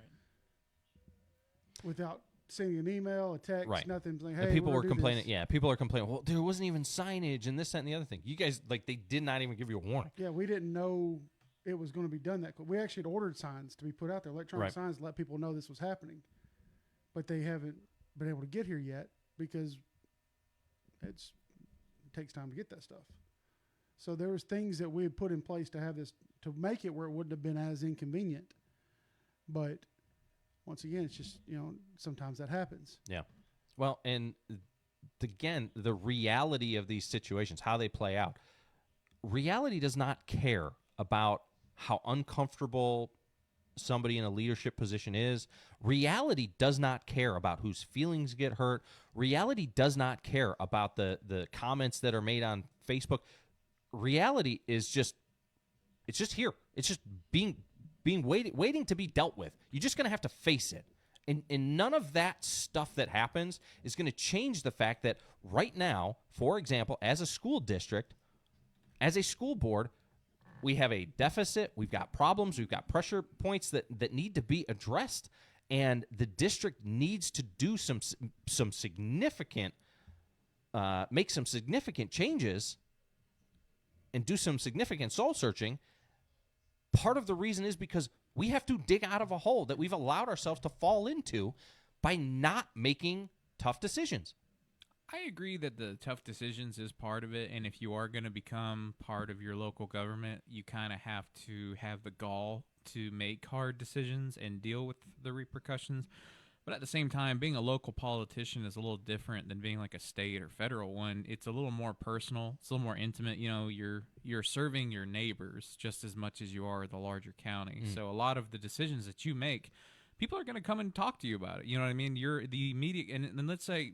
Without sending an email, a text, Right. nothing. Like, And hey, people we're were gonna do complaining. this. Yeah, people are complaining. Well, there wasn't even signage and this, that, and the other thing. You guys, like, they did not even give you a warning. Yeah, we didn't know it was going to be done that quick. We actually had ordered signs to be put out there, electronic Right. signs to let people know this was happening. But they haven't been able to get here yet because it takes time to get that stuff. So there was things that we had put in place to have this, to make it where it wouldn't have been as inconvenient. But once again, it's just, sometimes that happens. Yeah. Well, and again, the reality of these situations, how they play out, reality does not care about how uncomfortable somebody in a leadership position is. Reality does not care about whose feelings get hurt. Reality does not care about the comments that are made on Facebook. Reality is just here. It's just waiting to be dealt with. You're just going to have to face it. And none of that stuff that happens is going to change the fact that right now, for example, as a school district, as a school board, we have a deficit, we've got problems, we've got pressure points that need to be addressed, and the district needs to do some significant, make some significant changes and do some significant soul searching. Part of the reason is because we have to dig out of a hole that we've allowed ourselves to fall into by not making tough decisions. I agree that the tough decisions is part of it, and if you are going to become part of your local government, you kind of have to have the gall to make hard decisions and deal with the repercussions. But at the same time, being a local politician is a little different than being like a state or federal one. It's a little more personal. It's a little more intimate. You're serving your neighbors just as much as you are the larger county. So a lot of the decisions that you make, people are going to come and talk to you about it. You know what I mean? You're the immediate, and let's say,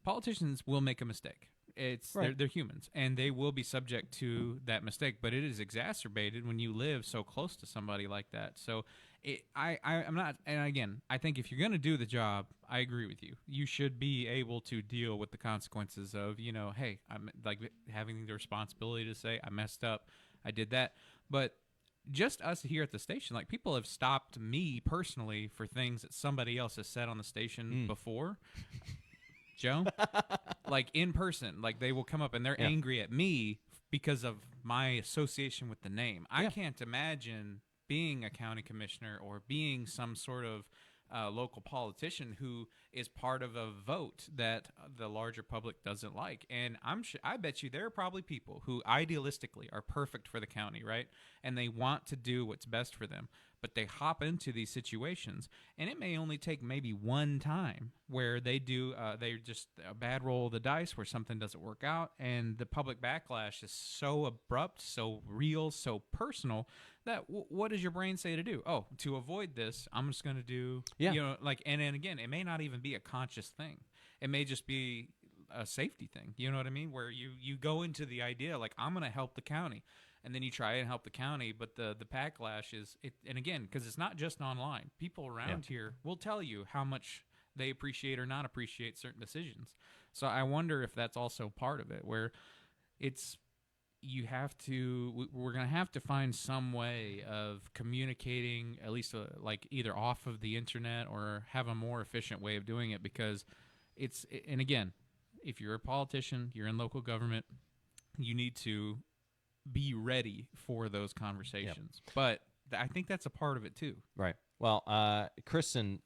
politicians will make a mistake. They're humans, and they will be subject to that mistake. But it is exacerbated when you live so close to somebody like that. So I'm not. And again, I think if you're going to do the job, I agree with you. You should be able to deal with the consequences of, hey, I'm like having the responsibility to say I messed up, I did that. But just us here at the station, like people have stopped me personally for things that somebody else has said on the station before. Joe, like in person, like they will come up and they're angry at me because of my association with the name. I can't imagine being a county commissioner or being some sort of local politician who is part of a vote that the larger public doesn't like. And I bet you there are probably people who idealistically are perfect for the county, right? And they want to do what's best for them. But they hop into these situations, and it may only take maybe one time where they do they're just a bad roll of the dice where something doesn't work out, and the public backlash is so abrupt, so real, so personal that what does your brain say to do? Oh, to avoid this, I'm just going to do, and then again, it may not even be a conscious thing. It may just be a safety thing. You know what I mean? Where you go into the idea like, I'm going to help the county. And then you try and help the county, but the backlash is it. And again, because it's not just online, people around here will tell you how much they appreciate or not appreciate certain decisions. So I wonder if that's also part of it, where it's we're going to have to find some way of communicating, at least like either off of the internet or have a more efficient way of doing it, because and again, if you're a politician, you're in local government, you need to be ready for those conversations. Yep. But I think that's a part of it too. Right. Well, Chris and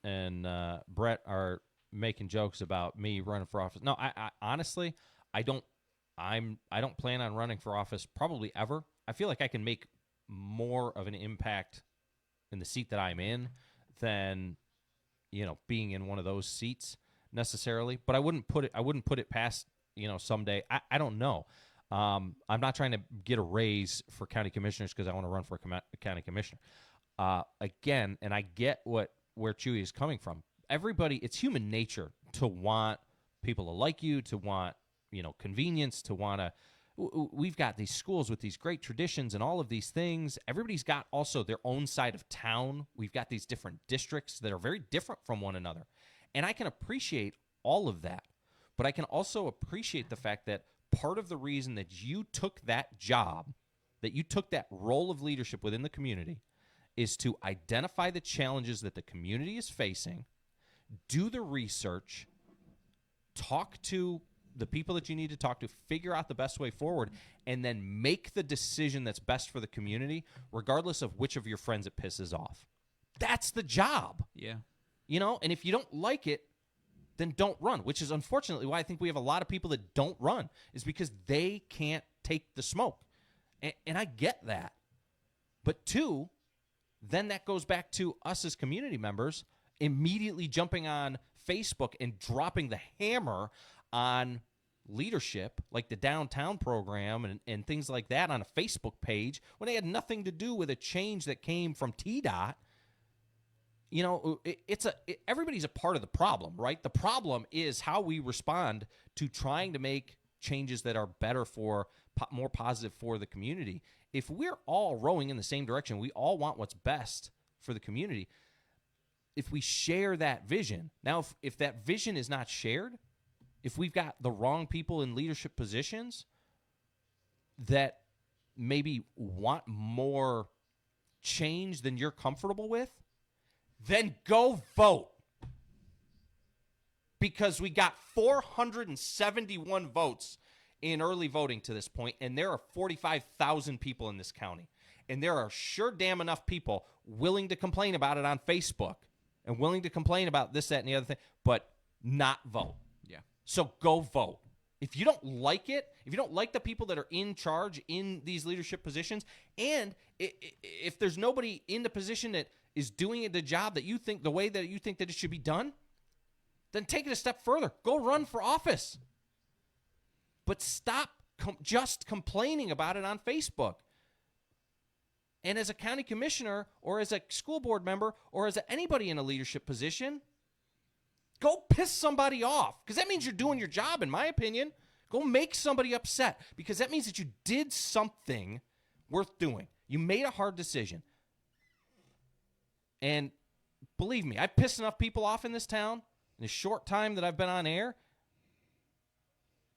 Brett are making jokes about me running for office. No, I honestly, I don't plan on running for office probably ever. I feel like I can make more of an impact in the seat that I'm in than, being in one of those seats necessarily. But I wouldn't put it past, someday. I don't know. I'm not trying to get a raise for county commissioners because I want to run for a county commissioner. Again, and I get where Chewy is coming from. Everybody, it's human nature to want people to like you, to want, convenience, to want to. We've got these schools with these great traditions and all of these things. Everybody's got also their own side of town. We've got these different districts that are very different from one another. And I can appreciate all of that. But I can also appreciate the fact that part of the reason that you took that job, that you took that role of leadership within the community, is to identify the challenges that the community is facing, do the research, talk to the people that you need to talk to, figure out the best way forward, and then make the decision that's best for the community, regardless of which of your friends it pisses off. That's the job. Yeah. And if you don't like it, then don't run, which is unfortunately why I think we have a lot of people that don't run, is because they can't take the smoke. And I get that. But two, then that goes back to us as community members immediately jumping on Facebook and dropping the hammer on leadership, like the downtown program and things like that on a Facebook page, when they had nothing to do with a change that came from TDOT. Everybody's a part of the problem, right? The problem is how we respond to trying to make changes that are better for, more positive for the community. If we're all rowing in the same direction, we all want what's best for the community. If we share that vision, now if that vision is not shared, if we've got the wrong people in leadership positions that maybe want more change than you're comfortable with, then go vote. Because we got 471 votes in early voting to this point, and there are 45,000 people in this county. And there are sure damn enough people willing to complain about it on Facebook and willing to complain about this, that, and the other thing, but not vote. Yeah. So go vote. If you don't like it, if you don't like the people that are in charge in these leadership positions, and if there's nobody in the position that is doing the job that you think, the way that you think that it should be done, then take it a step further. Go run for office. But stop just complaining about it on Facebook. And as a county commissioner or as a school board member or as anybody in a leadership position, go piss somebody off, because that means you're doing your job, in my opinion. Go make somebody upset, because that means that you did something worth doing. You made a hard decision. And believe me, I've pissed enough people off in this town in the short time that I've been on air.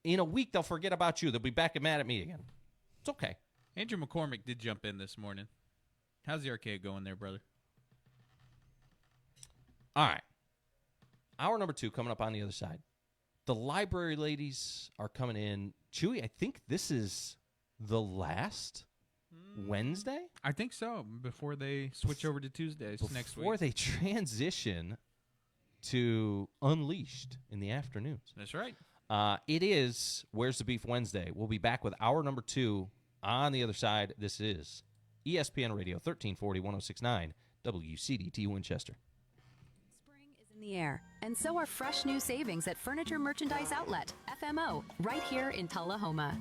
In a week, they'll forget about you. They'll be back and mad at me again. It's okay. Andrew McCormick did jump in this morning. How's the arcade going there, brother? All right. Hour number 2 coming up on the other side. The library ladies are coming in. Chewy, I think this is the last Wednesday? I think so, before they switch over to Tuesdays next week. Before they transition to Unleashed in the afternoons. That's right. It is Where's the Beef Wednesday. We'll be back with hour number 2 on the other side. This is ESPN Radio 1340 1069 WCDT Winchester. In the air, and so are fresh new savings at Furniture Merchandise Outlet, FMO, right here in Tullahoma.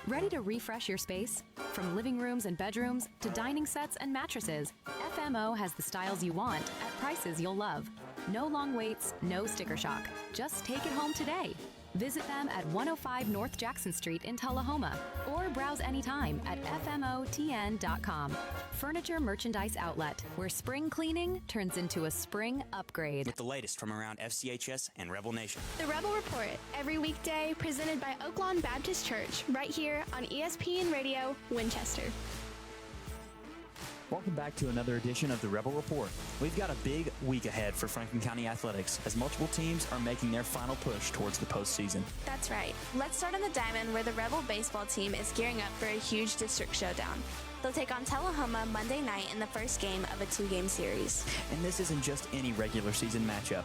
Ready to refresh your space? From living rooms and bedrooms to dining sets and mattresses, FMO has the styles you want at prices you'll love. No long waits, no sticker shock. Just take it home today. Visit them at 105 North Jackson Street in Tullahoma or browse anytime at fmotn.com. Furniture Merchandise Outlet, where spring cleaning turns into a spring upgrade. With the latest from around FCHS and Rebel Nation. The Rebel Report, every weekday presented by Oaklawn Baptist Church, right here on ESPN Radio Winchester. Welcome back to another edition of the Rebel Report. We've got a big week ahead for Franklin County athletics as multiple teams are making their final push towards the postseason. That's right. Let's start on the diamond where the Rebel baseball team is gearing up for a huge district showdown. They'll take on Tullahoma Monday night in the first game of a 2-game series. And this isn't just any regular season matchup.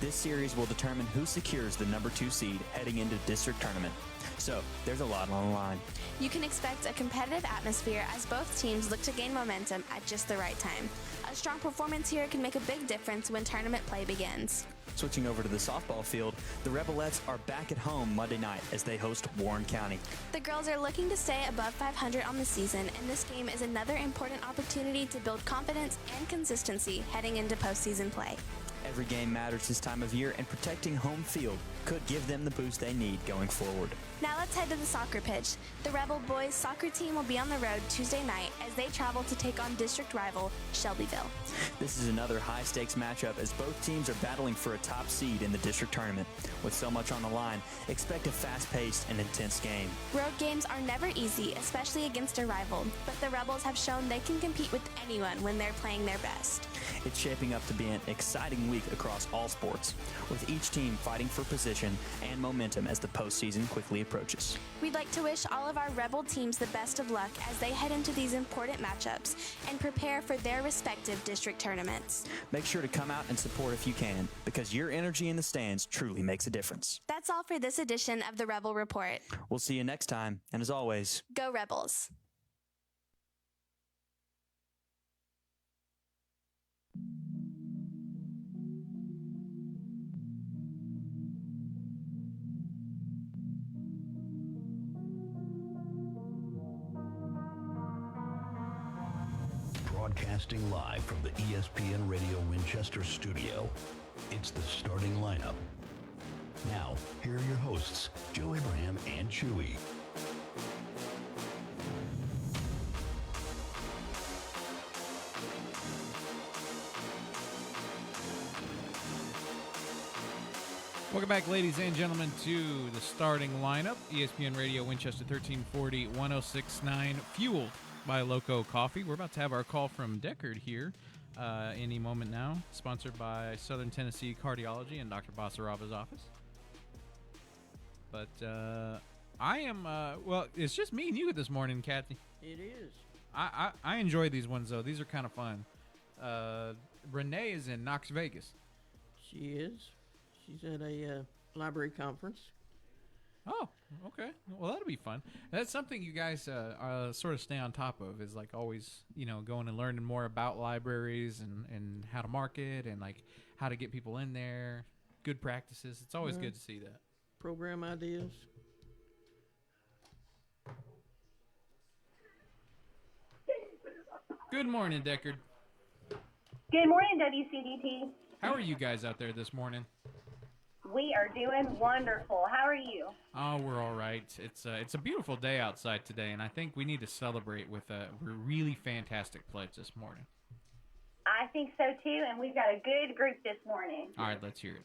This series will determine who secures the number 2 seed heading into the district tournament. So, there's a lot on the line. You can expect a competitive atmosphere as both teams look to gain momentum at just the right time. A strong performance here can make a big difference when tournament play begins. Switching over to the softball field, the Rebelettes are back at home Monday night as they host Warren County. The girls are looking to stay above 500 on the season, and this game is another important opportunity to build confidence and consistency heading into postseason play. Every game matters this time of year, and protecting home field could give them the boost they need going forward. Now let's head to the soccer pitch. The Rebel boys soccer team will be on the road Tuesday night as they travel to take on district rival Shelbyville. This is another high-stakes matchup as both teams are battling for a top seed in the district tournament. With so much on the line, expect a fast-paced and intense game. Road games are never easy, especially against a rival, but the Rebels have shown they can compete with anyone when they're playing their best. It's shaping up to be an exciting week across all sports, with each team fighting for position and momentum as the postseason quickly approaches. We'd like to wish all of our Rebel teams the best of luck as they head into these important matchups and prepare for their respective district tournaments. Make sure to come out and support if you can, because your energy in the stands truly makes a difference. That's all for this edition of the Rebel Report. We'll see you next time, and as always, go Rebels! Broadcasting live from the ESPN Radio Winchester studio, it's the starting lineup. Now, here are your hosts, Joe Abraham and Chewy. Welcome back, ladies and gentlemen, to the starting lineup. ESPN Radio Winchester 1340 1069, fueled by Loco Coffee. We're about to have our call from Deckard here any moment now, sponsored by Southern Tennessee Cardiology and Dr. Basarava's office. But I am, well, it's just me and you this morning, Kathy. It is. I enjoy these ones, though. These are kind of fun. Renee is in Knox Vegas. She is. She's at a library conference. Oh, okay. Well, that'll be fun. That's something you guys sort of stay on top of, is like always, you know, going and learning more about libraries and how to market and like how to get people in there, good practices. It's always good to see that. Program ideas. Good morning, Deckard. Good morning, WCDT. How are you guys out there this morning? We are doing wonderful. How are you? Oh, we're all right. It's a beautiful day outside today, and I think we need to celebrate with a really fantastic pledge this morning. I think so, too, and we've got a good group this morning. All right, let's hear it.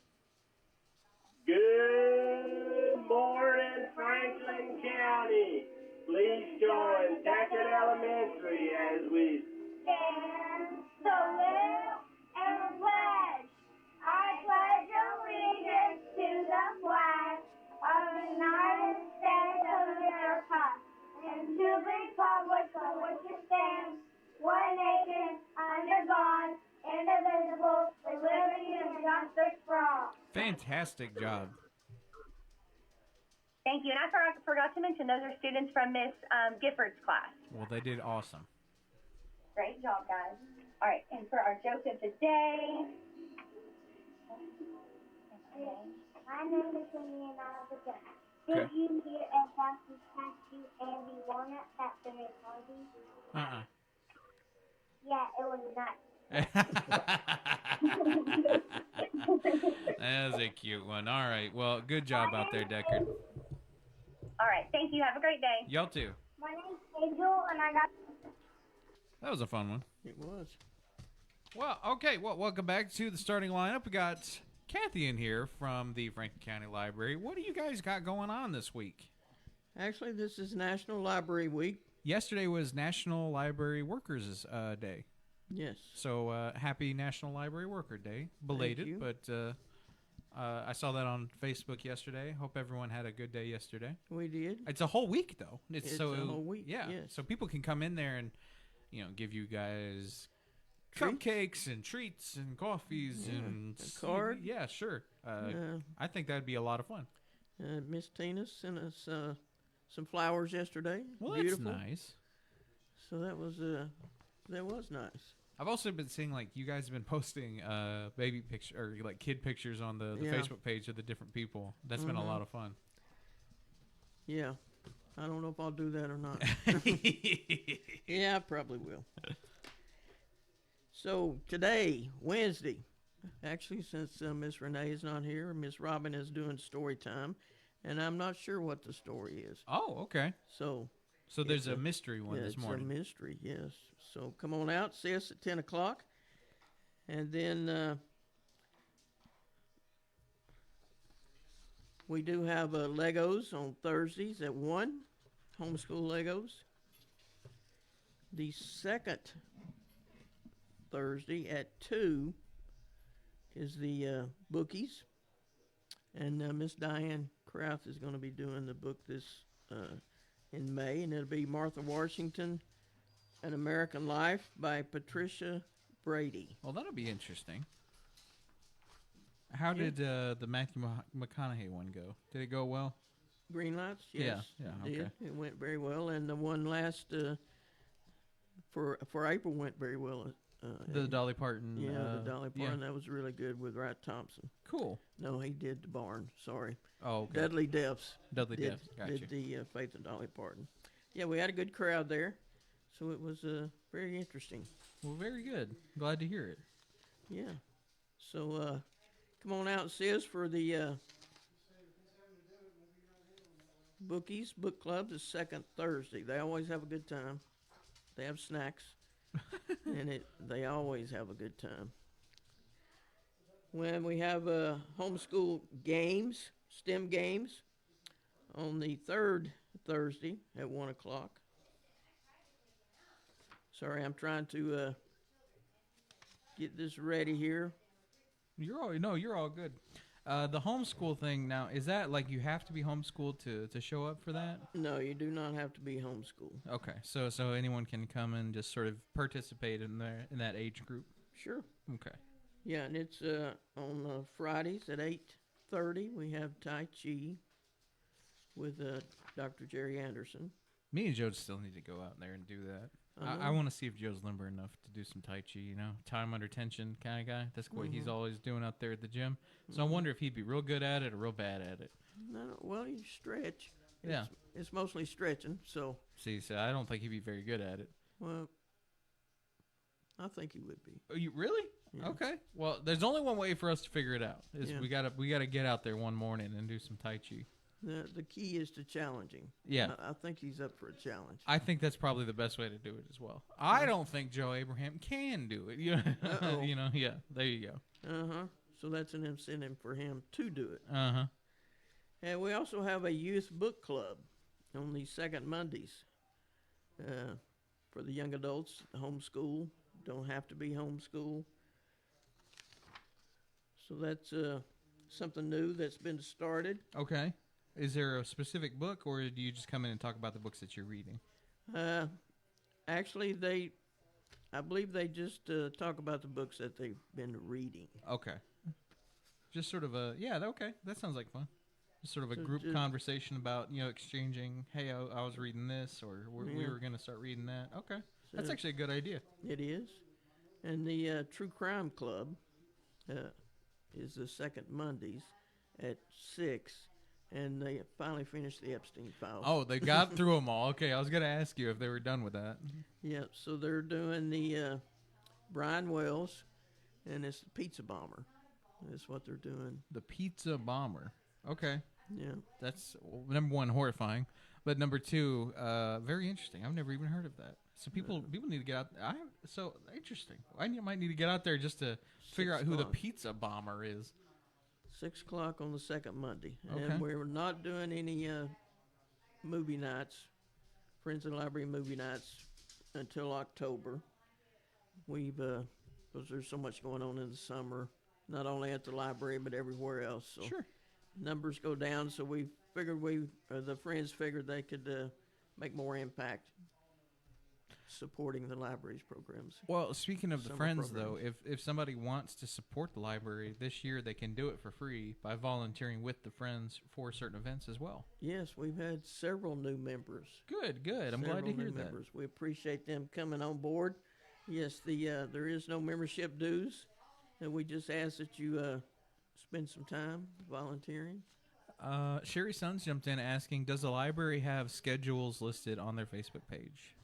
Good morning, Franklin County. Please join Deckard Elementary as we stand, salute, and pledge. I pledge allegiance to the flag of the United States of America and to the republic for which it stands, one nation, under God, indivisible, with liberty and justice for all. Fantastic job. Thank you. And I forgot to mention, those are students from Miss Gifford's class. Well, they did awesome. Great job, guys. All right, and for our joke of the day. My name is Amy and I was a joke. Did you hear about the statue Andy Walnut at the party? Yeah, it was nuts. That was a cute one. All right. Well, good job out there, Deckard. All right. Thank you. Have a great day. Y'all too. My name's Angel, and I got. That was a fun one. It was. Well, okay. Well, welcome back to the starting lineup. We got Kathy in here from the Franklin County Library. What do you guys got going on this week? Actually, this is National Library Week. Yesterday was National Library Workers Day. Yes. So happy National Library Worker Day. Belated, but I saw that on Facebook yesterday. Hope everyone had a good day yesterday. We did. It's a whole week, though. It's a whole week, Yeah. yes. So people can come in there and, give you guys Treats? cupcakes and treats and coffees and a card. Yeah, sure. I think that'd be a lot of fun. Miss Tina sent us some flowers yesterday. Well, Beautiful. that's nice. So that was nice. I've also been seeing, you guys have been posting baby picture or kid pictures on the Yeah. Facebook page of the different people. That's been a lot of fun. Yeah. I don't know if I'll do that or not. Yeah, I probably will. So today, Wednesday, actually, since Miss Renee is not here, Miss Robin is doing story time, and I'm not sure what the story is. Oh, okay. So there's a mystery one this morning. It's a mystery, yes. So come on out, see us at 10 o'clock. And then we do have Legos on Thursdays at 1, homeschool Legos. The second Thursday at 2 is the bookies. And Miss Diane Kraft is going to be doing the book this in May, and it'll be Martha Washington, An American Life by Patricia Brady. Well, that'll be interesting. How did the Matthew McConaughey one go? Did it go well? Green Lights? Yes. Yeah, it did. okay. It went very well, and the one last for April went very well. The Dolly Parton. Yeah, the Dolly Parton. That was really good with Wright Thompson. Cool. No, he did the barn. Sorry. Oh, okay. Dudley Deffs. Dudley Deffs. Gotcha. Did the Faith and Dolly Parton. Yeah, we had a good crowd there, so it was very interesting. Well, very good. Glad to hear it. Yeah. So come on out and see us for the Bookies Book Club the second Thursday. They always have a good time. They have snacks, and they always have a good time. When we have homeschool games, STEM games, on the third Thursday at 1 o'clock. Sorry, I'm trying to get this ready here. You're all good. The homeschool thing now, is that you have to be homeschooled to show up for that? No, you do not have to be homeschooled. Okay, so anyone can come and just sort of participate in that age group. Sure. Okay. Yeah, and it's on Fridays at 8:30. We have Tai Chi with Dr. Jerry Anderson. Me and Joe still need to go out there and do that. I want to see if Joe's limber enough to do some Tai Chi, time under tension kind of guy. That's what he's always doing out there at the gym. So I wonder if he'd be real good at it or real bad at it. No, well, you stretch. Yeah. It's mostly stretching, so. See, so I don't think he'd be very good at it. Well, I think he would be. Oh, you really? Yeah. Okay. Well, there's only one way for us to figure it out. Is Yeah. we gotta get out there one morning and do some Tai Chi. The key is to challenging. Yeah. I think he's up for a challenge. I think that's probably the best way to do it as well. I don't think Joe Abraham can do it. Uh-oh. Yeah, there you go. Uh-huh. So that's an incentive for him to do it. Uh-huh. And we also have a youth book club on the second Mondays for the young adults, homeschool, don't have to be homeschool. So that's something new that's been started. Okay. Is there a specific book, or do you just come in and talk about the books that you're reading? Actually, I believe they just talk about the books that they've been reading. Okay. Just sort of okay. That sounds like fun. Just sort of a group just conversation about, exchanging, hey, I was reading this, or we Yeah. were going to start reading that. Okay. That's So- actually a good idea. It is. And the True Crime Club is the second Mondays at 6, and they finally finished the Epstein files. Oh, they got through them all. Okay, I was going to ask you if they were done with that. Yeah, so they're doing the Brian Wells, and it's the Pizza Bomber. is what they're doing. The Pizza Bomber. Okay. Yeah. That's number one, horrifying, but number two, very interesting. I've never even heard of that. So people need to get out. So interesting. I might need to get out there just to figure out who the Pizza Bomber is. 6 o'clock on the second Monday. Okay. And we're not doing any movie nights, Friends of the Library movie nights, until October. We've, because there's so much going on in the summer, not only at the library, but everywhere else. So Sure. numbers go down, so we figured the Friends figured they could make more impact supporting the library's programs. Well, speaking of the Summer Friends, programs. though, if somebody wants to support the library this year, they can do it for free by volunteering with the Friends for certain events as well. Yes, we've had several new members. Good. I'm glad to Several hear new that. members. We appreciate them coming on board. Yes, there is no membership dues, and we just ask that you spend some time volunteering. Sherry Sons jumped in asking, does the library have schedules listed on their Facebook page?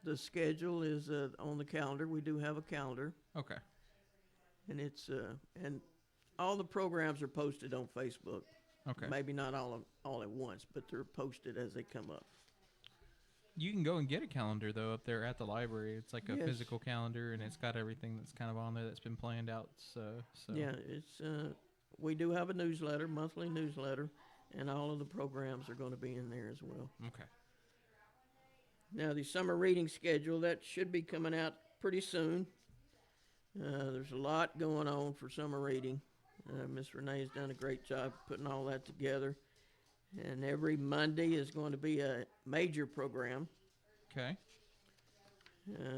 The schedule is on the calendar. We do have a calendar, Okay. and it's and all the programs are posted on Facebook. Okay. Maybe not all at once, but they're posted as they come up. You can go and get a calendar, though, up there at the library. It's like a Yes. physical calendar, and it's got everything that's kind of on there that's been planned out. So. Yeah, it's we do have a newsletter, monthly newsletter, and all of the programs are going to be in there as well. Okay. Now, the summer reading schedule, that should be coming out pretty soon. There's a lot going on for summer reading. Miss Renee has done a great job putting all that together. And every Monday is going to be a major program. Okay.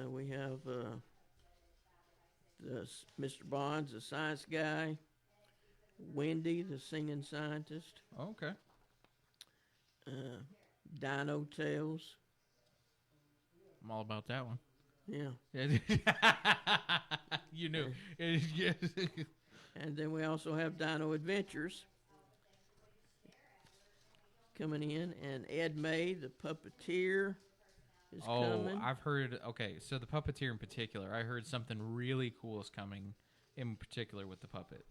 We have Mr. Bonds, the science guy. Wendy, the singing scientist. Okay. Dino Tales. I'm all about that one. Yeah. You knew. And then we also have Dino Adventures coming in, and Ed May, the puppeteer, is coming. I've heard. Okay, so the puppeteer in particular, I heard something really cool is coming, in particular with the puppet.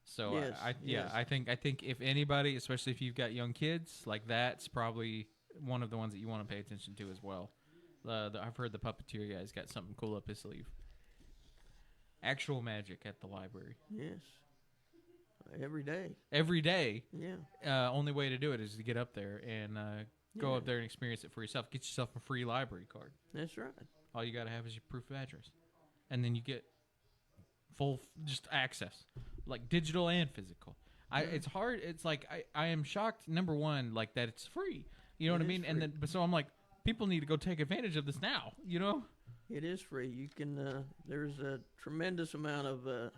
So Yes, I think if anybody, especially if you've got young kids, like that's probably one of the ones that you want to pay attention to as well. I've heard the puppeteer guy's got something cool up his sleeve. Actual magic at the library. Yes. Every day. Every day. Yeah. Only way to do it is to get up there and go Yeah. up there and experience it for yourself. Get yourself a free library card. That's right. All you got to have is your proof of address. And then you get full just access, like digital and physical. It's hard. It's like I am shocked, number one, like that it's free. You know what I mean? And then so I'm like, people need to go take advantage of this now, you know? It is free. You can. There's a tremendous amount of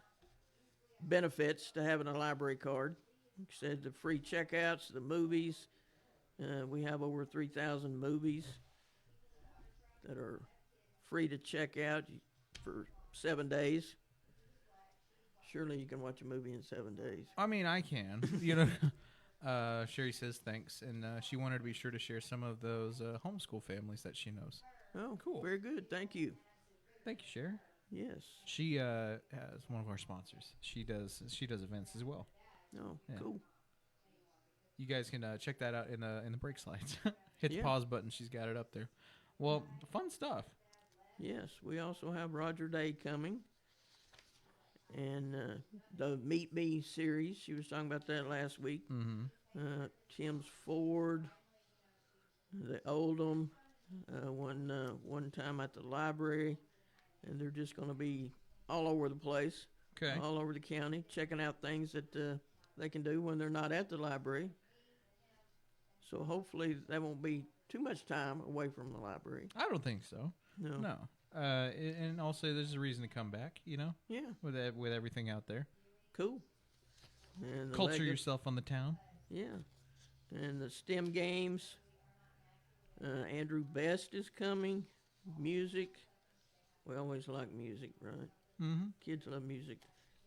benefits to having a library card. Like I said, the free checkouts, the movies. We have over 3,000 movies that are free to check out for 7 days. Surely you can watch a movie in 7 days. I mean, I can. You know, Sherry says thanks, and she wanted to be sure to share some of those homeschool families that she knows. Oh, cool. Very good. Thank you. Thank you, Sherry. Yes. She has one of our sponsors. She does events as well. Oh, Yeah. cool. You guys can check that out in the break slides. Hit the Yeah. pause button. She's got it up there. Well, fun stuff. Yes, we also have Roger Day coming. And the Meet Me series, she was talking about that last week. Mm-hmm. Tim's Ford, the Oldham, one time at the library, and they're just going to be all over the place, all over the county, checking out things that they can do when they're not at the library. So hopefully that won't be too much time away from the library. I don't think so. No. And also, there's a reason to come back, you know? Yeah. With everything out there. Cool. And the Culture yourself on the town. Yeah. And the STEM games. Andrew Best is coming. Music. We always like music, right? Mm-hmm. Kids love music.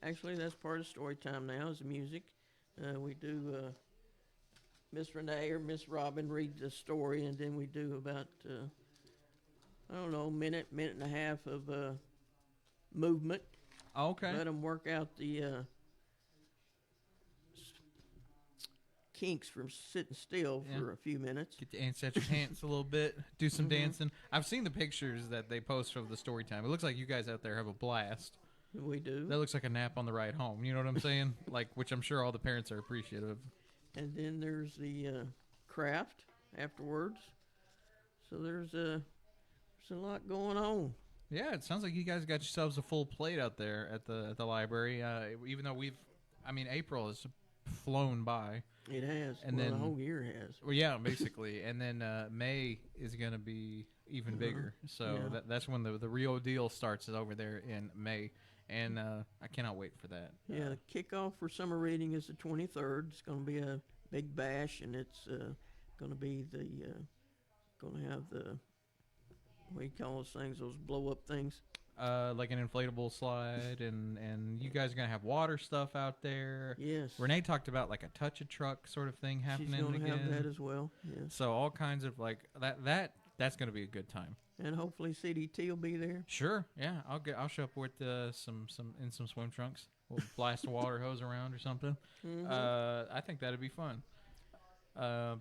Actually, that's part of story time now is music. We do Miss Renee or Miss Robin read the story, and then we do about, I don't know, minute and a half of movement. Okay. Let them work out the kinks from sitting still for a few minutes. Get the ants out your pants a little bit. Do some dancing. I've seen the pictures that they post of the story time. It looks like you guys out there have a blast. We do. That looks like a nap on the ride home. You know what I'm saying? Which I'm sure all the parents are appreciative of. And then there's the craft afterwards. So there's a lot going on. Yeah, it sounds like you guys got yourselves a full plate out there at the library. Even though April has flown by. It has. And then the whole year has. Well, yeah, basically. And then May is going to be even bigger. So that's when the real deal starts, is over there in May. And I cannot wait for that. Yeah, the kickoff for summer reading is the 23rd. It's going to be a big bash, and it's going to be going to have the, what do you call those things, those blow-up things? Like an inflatable slide, and you guys are going to have water stuff out there. Yes. Renee talked about like a touch-a-truck sort of thing happening She's going to again. have that as well, yes. So all kinds of like that's going to be a good time. And hopefully CDT will be there. Sure, yeah. I'll show up with some swim trunks. We'll blast a water hose around or something. I think that'd be fun. All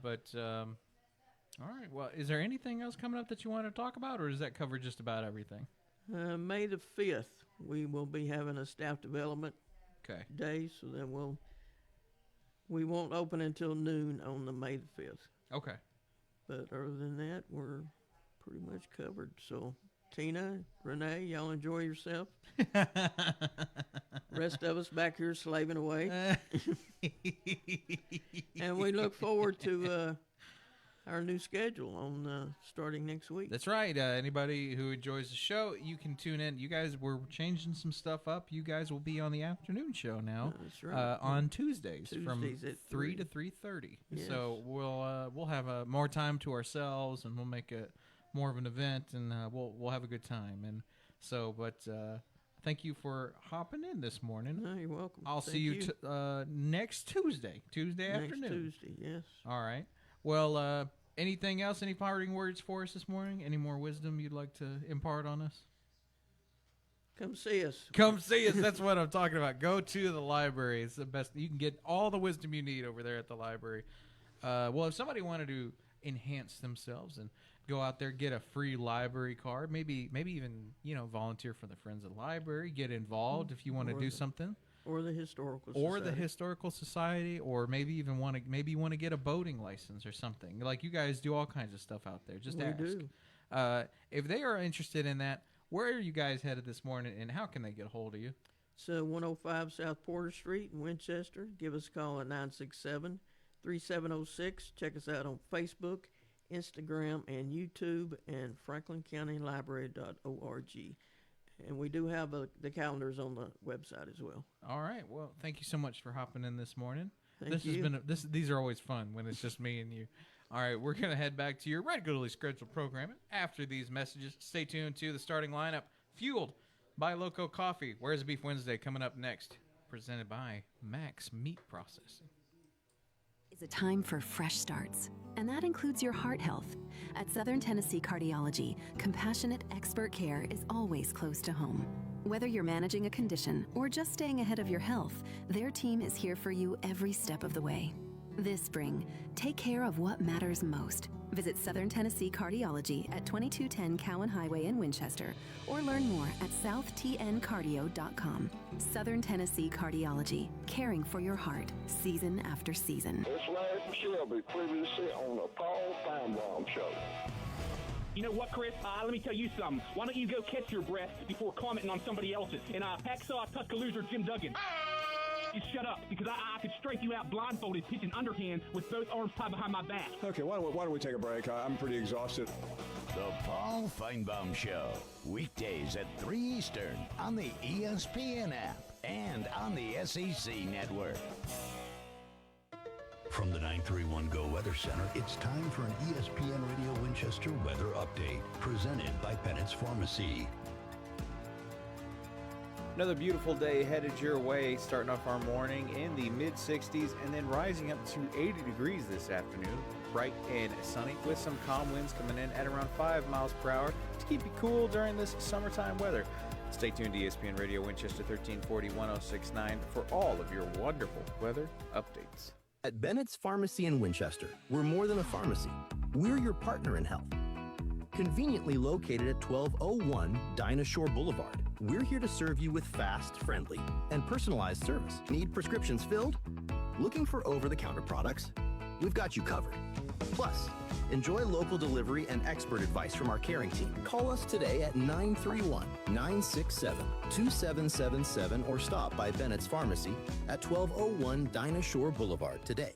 right. Well, is there anything else coming up that you want to talk about, or does that cover just about everything? May the 5th, we will be having a staff development day, so then we won't open until noon on the May the 5th. Okay. But other than that, we're pretty much covered. So, Tina, Renee, y'all enjoy yourself. Rest of us back here slaving away. And we look forward to our new schedule on starting next week. That's right. Anybody who enjoys the show, you can tune in. You guys, we're changing some stuff up. You guys will be on the afternoon show now. That's right. On Tuesdays from at 3 to 3:30. Yes. So we'll have more time to ourselves, and we'll make it more of an event, and we'll have a good time. And so, thank you for hopping in this morning. No, you're welcome. I'll see you next Tuesday afternoon. Next Tuesday, yes. All right. Well, anything else? Any parting words for us this morning? Any more wisdom you'd like to impart on us? Come see us. Come see us. That's what I'm talking about. Go to the library. It's the best. You can get all the wisdom you need over there at the library. Well, if somebody wanted to enhance themselves and go out there, get a free library card, maybe even volunteer for the Friends of the Library, get involved if you want to do something. Or the Historical Society. Or maybe even want to get a boating license or something. Like, you guys do all kinds of stuff out there. Just ask. We do. If they are interested in that, where are you guys headed this morning, and how can they get a hold of you? So 105 South Porter Street in Winchester. Give us a call at 967-3706. Check us out on Facebook, Instagram, and YouTube, and franklincountylibrary.org. And we do have the calendars on the website as well. All right. Well, thank you so much for hopping in this morning. Thank you. These are always fun when it's just me and you. All right, we're going to head back to your regularly scheduled programming after these messages. Stay tuned to the starting lineup, fueled by Loco Coffee. Where's the Beef Wednesday coming up next? Presented by Max Meat Processing. It's a time for fresh starts, and that includes your heart health. At Southern Tennessee Cardiology, compassionate expert care is always close to home. Whether you're managing a condition or just staying ahead of your health, their team is here for you every step of the way. This spring, take care of what matters most. Visit Southern Tennessee Cardiology at 2210 Cowan Highway in Winchester, or learn more at southtncardio.com. Southern Tennessee Cardiology, caring for your heart, season after season. It's Larry Shelby, previously on the Paul Feinbaum Show. You know what, Chris? Let me tell you something. Why don't you go catch your breath before commenting on somebody else's? And Hacksaw Tuscaloosa Jim Duggan. Just shut up, because I could strike you out blindfolded, pitching underhand with both arms tied behind my back. Okay, why don't we take a break? I'm pretty exhausted. The Paul Feinbaum Show, weekdays at 3 Eastern on the ESPN app and on the SEC Network. From the 931 Go Weather Center, it's time for an ESPN Radio Winchester weather update, presented by Pennett's Pharmacy. Another beautiful day headed your way, starting off our morning in the mid-60s and then rising up to 80 degrees this afternoon. Bright and sunny with some calm winds coming in at around 5 miles per hour to keep you cool during this summertime weather. Stay tuned to ESPN Radio Winchester 1340 1069 for all of your wonderful weather updates. At Bennett's Pharmacy in Winchester, we're more than a pharmacy. We're your partner in health. Conveniently located at 1201 Dinah Shore Boulevard, we're here to serve you with fast, friendly, and personalized service. Need prescriptions filled? Looking for over-the-counter products? We've got you covered. Plus, enjoy local delivery and expert advice from our caring team. Call us today at 931-967-2777 or stop by Bennett's Pharmacy at 1201 Dinah Shore Boulevard today.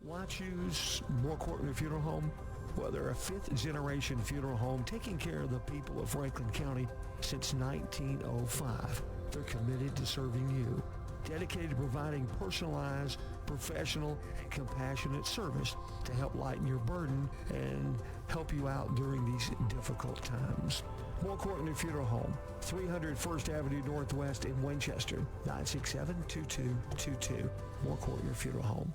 Why choose More Courtney Funeral Home? Well, they're a fifth-generation funeral home taking care of the people of Franklin County since 1905. They're committed to serving you, dedicated to providing personalized, professional, and compassionate service to help lighten your burden and help you out during these difficult times. More Courtney Funeral Home, 300 First Avenue Northwest in Winchester, 967-2222. More Courtney Funeral Home.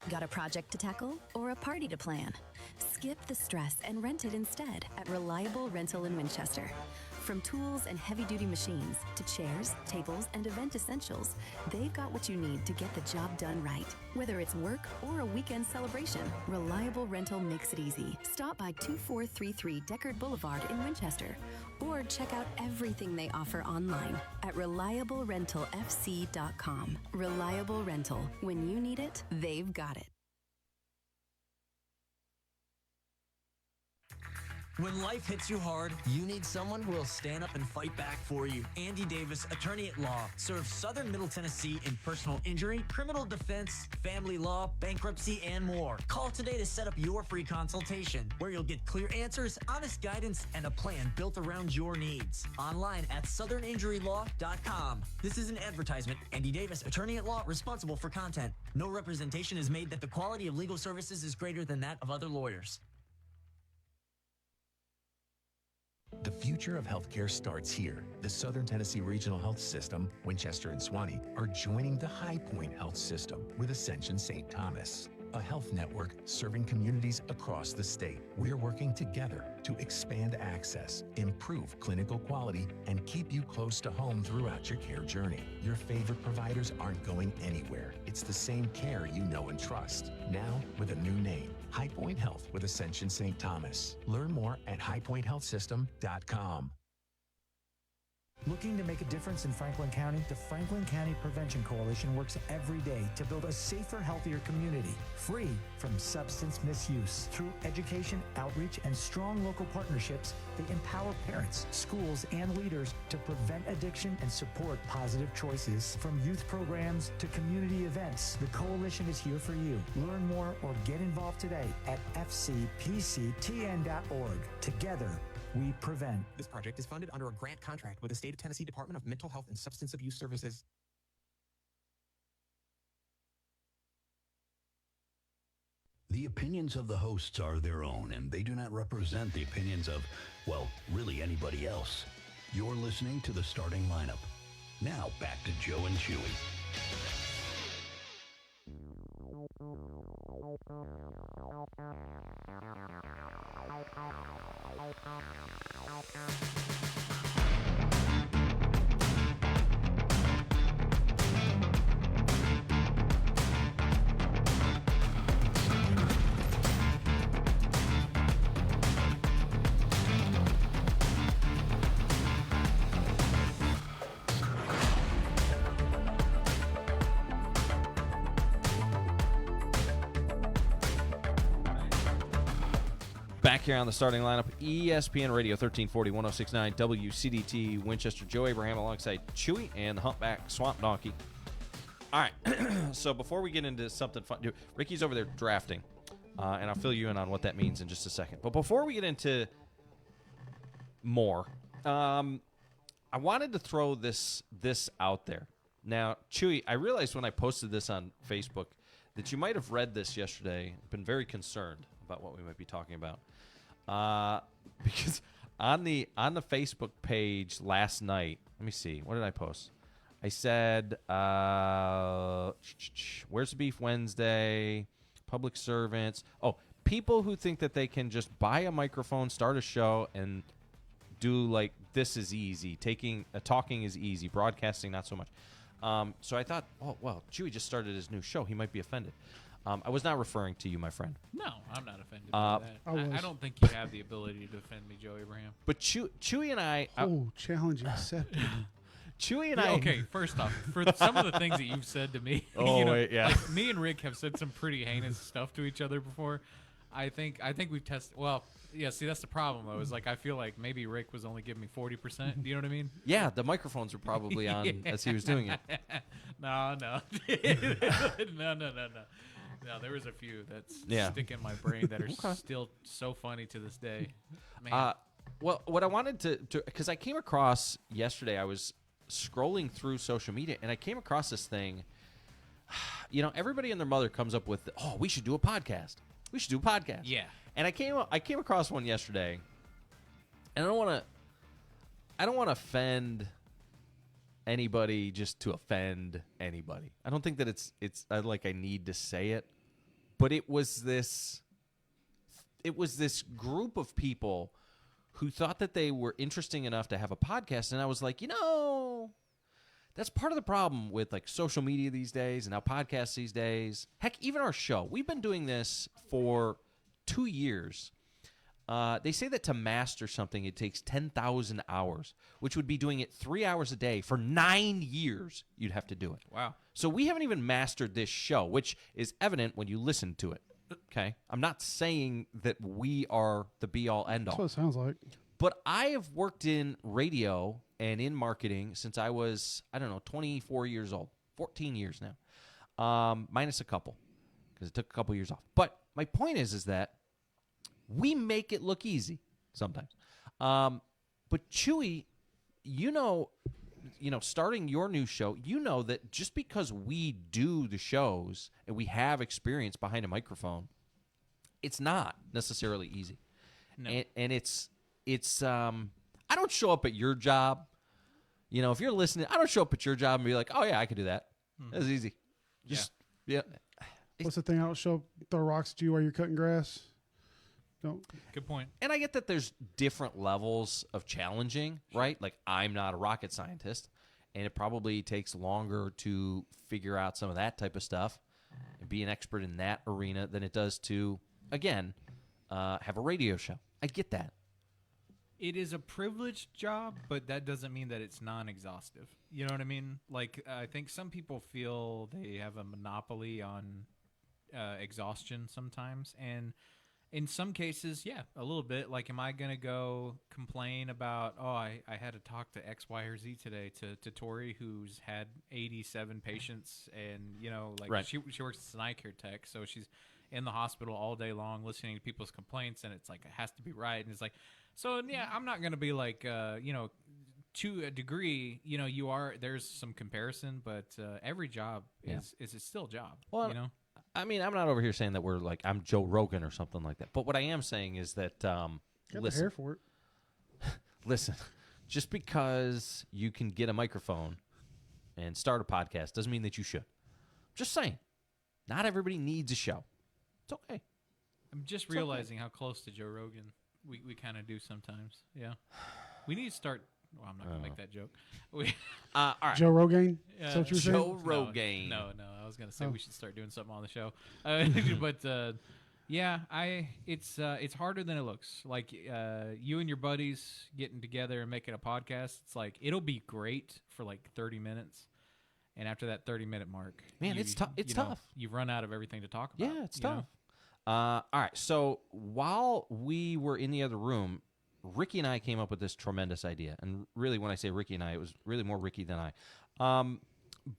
Got a project to tackle or a party to plan? Skip the stress and rent it instead at Reliable Rental in Winchester. From tools and heavy-duty machines to chairs, tables, and event essentials, they've got what you need to get the job done right. Whether it's work or a weekend celebration, Reliable Rental makes it easy. Stop by 2433 Deckard Boulevard in Winchester or check out everything they offer online at reliablerentalfc.com. Reliable Rental. When you need it, they've got it. When life hits you hard, you need someone who will stand up and fight back for you. Andy Davis, attorney at law, serves Southern Middle Tennessee in personal injury, criminal defense, family law, bankruptcy, and more. Call today to set up your free consultation, where you'll get clear answers, honest guidance, and a plan built around your needs. Online at southerninjurylaw.com. This is an advertisement. Andy Davis, attorney at law, responsible for content. No representation is made that the quality of legal services is greater than that of other lawyers. The future of healthcare starts here. The Southern Tennessee Regional Health System, Winchester and Suwannee, are joining the High Point Health System with Ascension St. Thomas, a health network serving communities across the state. We're working together to expand access, improve clinical quality, and keep you close to home throughout your care journey. Your favorite providers aren't going anywhere. It's the same care you know and trust, now with a new name. High Point Health with Ascension St. Thomas. Learn more at highpointhealthsystem.com. Looking to make a difference in Franklin County? The Franklin County Prevention Coalition works every day to build a safer, healthier community, free from substance misuse. Through education, outreach, and strong local partnerships, they empower parents, schools, and leaders to prevent addiction and support positive choices. From youth programs to community events, the coalition is here for you. Learn more or get involved today at fcpctn.org. Together, we prevent. This project is funded under a grant contract with the State of Tennessee Department of Mental Health and Substance Abuse Services. The opinions of the hosts are their own, and they do not represent the opinions of, well, really anybody else. You're listening to the starting lineup. Now back to Joe and Chewy. Back here on the starting lineup, ESPN Radio 1340, 1069, WCDT, Winchester. Joe Abraham alongside Chewy and the Humpback Swamp Donkey. All right, so before we get into something fun, Ricky's over there drafting, and I'll fill you in on what that means in just a second. But before we get into more, I wanted to throw this out there. Now, Chewy, I realized when I posted this on Facebook that you might have read this yesterday, been very concerned about what we might be talking about. Because on the Facebook page last night, let me see, what did I post? I said, where's the beef Wednesday? Public servants. Oh, people who think that they can just buy a microphone, start a show, and do like this is easy. Talking is easy. Broadcasting, not so much. So I thought, oh, well, Chewy just started his new show. He might be offended. I was not referring to you, my friend. No, I'm not offended by that. I don't think you have the ability to defend me, Joe Abraham. But Chewy and I... challenge accepted. Chewy and I... Okay, first off, for some of the things that you've said to me, wait, yeah. Like, me and Rick have said some pretty heinous stuff to each other before. I think we've tested... Well, yeah, see, that's the problem, though, is like I feel like maybe Rick was only giving me 40%. Do you know what I mean? Yeah, the microphones were probably on as he was doing it. No. No, there was a few that stick in my brain that are still so funny to this day. Man. Well, what I wanted to because I came across yesterday, I was scrolling through social media, and I came across this thing. You know, everybody and their mother comes up with, oh, we should do a podcast. We should do a podcast. Yeah. And I came across one yesterday, and I don't want to offend anybody just to offend anybody. I don't think that it's like I need to say it, but it was this group of people who thought that they were interesting enough to have a podcast, and I was like, that's part of the problem with like social media these days and now podcasts these days. Heck, even our show. We've been doing this for 2 years. They say that to master something, it takes 10,000 hours, which would be doing it 3 hours a day for 9 years. You'd have to do it. Wow. So we haven't even mastered this show, which is evident when you listen to it. Okay? I'm not saying that we are the be-all, end-all. That's what it sounds like. But I have worked in radio and in marketing since I was, 24 years old. 14 years now. Minus a couple, because it took a couple years off. But my point is that we make it look easy sometimes. But Chewy, starting your new show, that just because we do the shows and we have experience behind a microphone, it's not necessarily easy. No. And it's I don't show up at your job. If you're listening, I don't show up at your job and be like, oh yeah, I could do that. That's easy. Yeah. What's the thing? I don't show up, throw rocks at you while you're cutting grass. Don't. Good point. And I get that there's different levels of challenging, right? Like I'm not a rocket scientist, and it probably takes longer to figure out some of that type of stuff and be an expert in that arena than it does to, again, have a radio show. I get that. It is a privileged job, but that doesn't mean that it's non-exhaustive. You know what I mean? Like, I think some people feel they have a monopoly on exhaustion sometimes. And in some cases, yeah, a little bit. Like, am I going to go complain about, I had to talk to X, Y, or Z today to Tori, who's had 87 patients. And, right. she works as an eye care tech, so she's in the hospital all day long listening to people's complaints, and it's like, it has to be right. And it's like, so, yeah, I'm not going to be like, to a degree, there's some comparison, but every job is still a job. Well, I mean, I'm not over here saying that we're like, I'm Joe Rogan or something like that. But what I am saying is that, got the hair for it. Listen, just because you can get a microphone and start a podcast doesn't mean that you should. Just saying. Not everybody needs a show. It's okay. I'm just realizing how close to Joe Rogan we kind of do sometimes. Yeah. We need to start. Well, I'm not going to make that joke. All right. Joe Rogan? Is that what you were saying? Joe Rogan. No. I was going to say we should start doing something on the show. But yeah, it's harder than it looks. Like you and your buddies getting together and making a podcast, it's like it'll be great for like 30 minutes. And after that 30-minute mark, man, it's tough. It's tough. You've run out of everything to talk about. Yeah, it's tough. All right. So while we were in the other room, Ricky and I came up with this tremendous idea. And really, when I say Ricky and I, it was really more Ricky than I.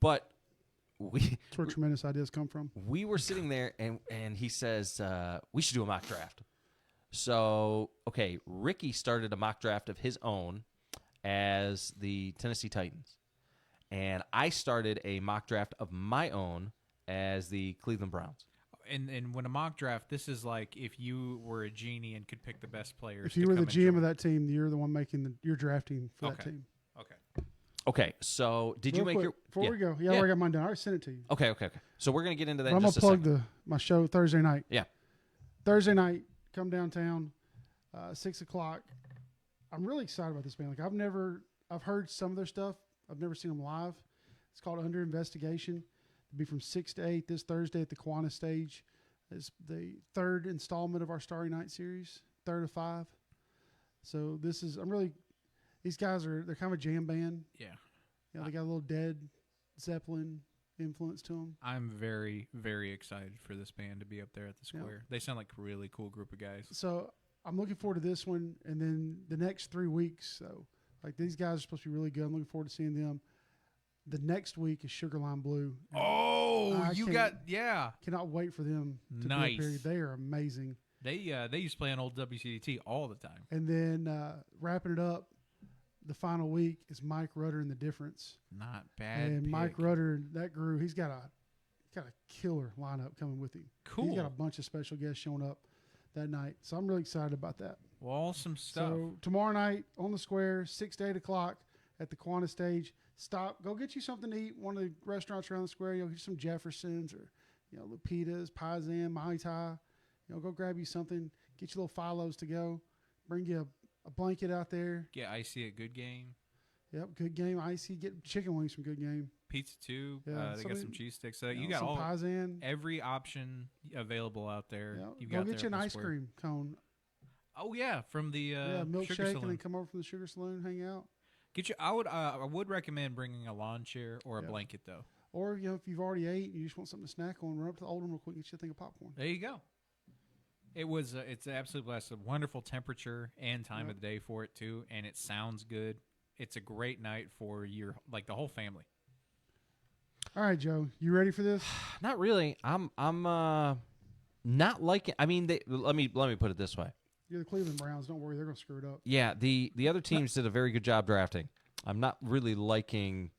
But that's where tremendous ideas come from. We were sitting there, and he says, we should do a mock draft. So, okay, Ricky started a mock draft of his own as the Tennessee Titans. And I started a mock draft of my own as the Cleveland Browns. And when a mock draft, this is like if you were a genie and could pick the best players. If you were the GM of that team, you're the one you're drafting for that team. Okay. Okay, so did you Real make quick, your... Before we go, I already got mine done. I already sent it to you. Okay. So we're going to get into that But in I'm just going a to second. plug my show Thursday night. Yeah. Thursday night, come downtown, 6 o'clock. I'm really excited about this band. Like I've heard some of their stuff. I've never seen them live. It's called Under Investigation. It'll be from 6 to 8 this Thursday at the Kiwanis Stage. It's the third installment of our Starry Night series, third of 5. So these guys they're kind of a jam band. Yeah. They got a little Dead Zeppelin influence to them. I'm very, very excited for this band to be up there at the Square. They sound like a really cool group of guys. So I'm looking forward to this one, and then the next 3 weeks. So, like, these guys are supposed to be really good. I'm looking forward to seeing them. The next week is Sugarline Blue. Oh, Cannot wait for them to be up here. They are amazing. They used to play on old WCDT all the time. And then wrapping it up, the final week is Mike Rutter and the Difference. Not bad. And pick. Mike Rutter, that group, he's got a killer lineup coming with him. Cool. He's got a bunch of special guests showing up that night. So I'm really excited about that. Well, awesome stuff. So tomorrow night on the Square, 6 to 8 o'clock at the Kiwanis Stage. Stop. Go get you something to eat. One of the restaurants around the Square. Get you some Jeffersons or Lupita's, Paisan, Mai Tai. Go grab you something. Get you little Philos to go. Bring you a blanket out there. Get icy at Good Game. Yep, Good Game. Icy. Get chicken wings from Good Game. Pizza too. Yeah, they got some cheese sticks. So you got some all Paisan. every option available out there. You've Go got get you an there at the ice Square. cream cone. Oh yeah, from the Sugar milkshake, Saloon. and then come over from the Sugar Saloon, hang out. Get you. I would recommend bringing a lawn chair or a blanket though. Or if you've already ate and you just want something to snack on, run up to the old one real quick and get you a thing of popcorn. There you go. It's an absolute blast. A wonderful temperature and time of the day for it too, and it sounds good. It's a great night for the whole family. All right, Joe, you ready for this? Not really. I'm not liking. I mean, let me put it this way. You're the Cleveland Browns. Don't worry, they're going to screw it up. Yeah, the other teams did a very good job drafting. I'm not really liking.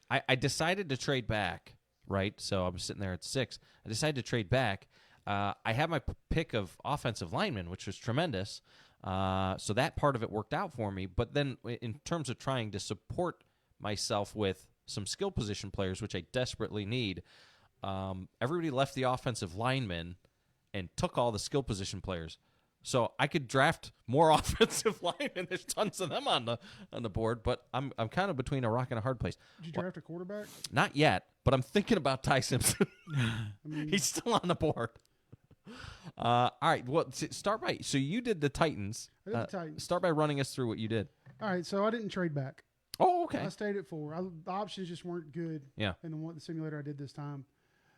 I decided to trade back, right? So I'm sitting there at 6. I decided to trade back. I had my pick of offensive linemen, which was tremendous. So that part of it worked out for me. But then in terms of trying to support myself with some skill position players, which I desperately need, everybody left the offensive linemen and took all the skill position players. So I could draft more offensive linemen. There's tons of them on the board, but I'm kind of between a rock and a hard place. Did you draft a quarterback? Not yet, but I'm thinking about Ty Simpson. He's still on the board. All right. Well, start by. So you did the Titans. I did the Titans. Start by running us through what you did. All right. So I didn't trade back. Oh, okay. I stayed at 4. The options just weren't good. Yeah. In the simulator I did this time,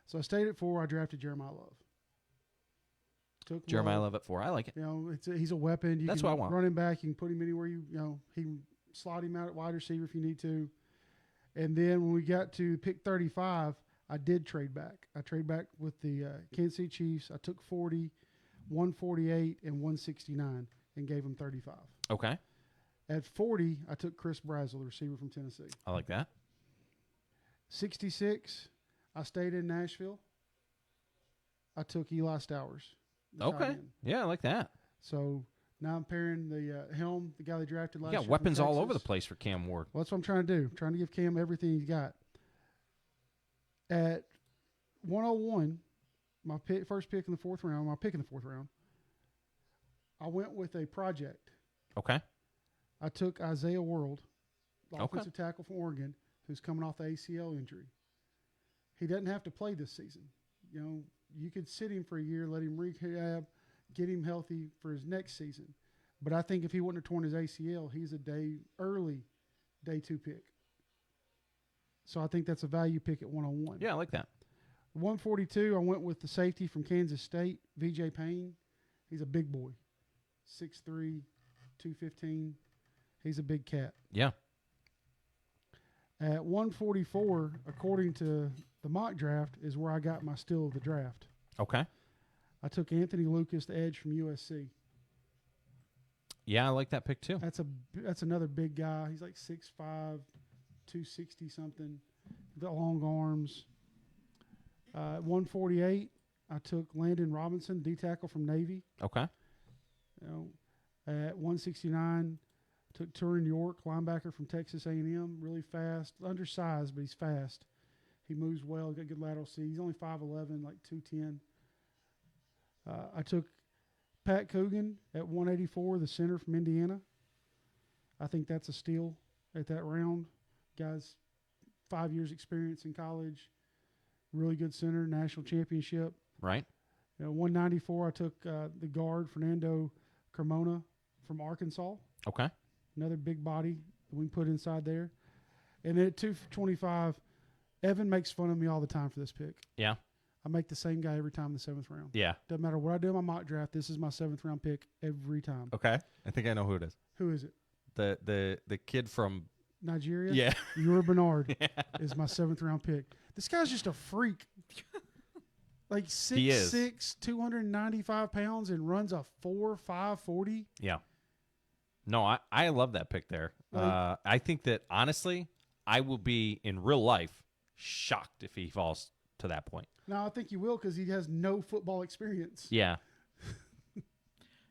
so I stayed at 4. I drafted Jeremiah Love. Took Jeremiah Love at 4. I like it. He's a weapon. That's what I want. Running back. You can put him anywhere he can slot him out at wide receiver if you need to. And then when we got to pick 35, I did trade back. I traded back with the Kansas City Chiefs. I took 40, 148, and 169 and gave them 35. Okay. At 40, I took Chris Brazzell, the receiver from Tennessee. I like that. 66, I stayed in Nashville. I took Eli Stowers. Okay. Yeah, I like that. So now I'm pairing the Helm, the guy they drafted last year. Yeah, weapons all over the place for Cam Ward. Well, that's what I'm trying to do. I'm trying to give Cam everything he's got. At 101, my first pick in the 4th round, I went with a project. Okay. I took Isaiah World, the offensive tackle from Oregon, who's coming off the ACL injury. He doesn't have to play this season. You could sit him for a year, let him rehab, get him healthy for his next season. But I think if he wouldn't have torn his ACL, he's a day 2 pick. So I think that's a value pick at 101. Yeah, I like that. 142, I went with the safety from Kansas State, VJ Payne. He's a big boy, 6'3", 215. He's a big cat. Yeah. At 144, according to the mock draft, is where I got my steal of the draft. Okay. I took Anthony Lucas, the edge from USC. Yeah, I like that pick too. That's another big guy. He's like 6'5", 260 something. Got long arms. 148, I took Landon Robinson, D tackle from Navy. Okay. At 169, Took Turin York, linebacker from Texas A&M, really fast, undersized, but he's fast. He moves well, got good lateral speed. He's only 5'11", like 210. I took Pat Coogan at 184, the center from Indiana. I think that's a steal at that round. Guy's 5 years experience in college, really good center, national championship. Right. 194, I took the guard, Fernando Carmona from Arkansas. Okay. Another big body that we can put inside there. And then at 225, Evan makes fun of me all the time for this pick. Yeah. I make the same guy every time in the 7th round. Yeah. Doesn't matter what I do in my mock draft. This is my 7th round pick every time. Okay. I think I know who it is. Who is it? The kid from Nigeria? Yeah. Yuri Bernard is my 7th round pick. This guy's just a freak. Like 6'6", 295 pounds, and runs a 4.5 40. Yeah. No, I love that pick there. I think that, honestly, I will be, in real life, shocked if he falls to that point. No, I think you will because he has no football experience. Yeah.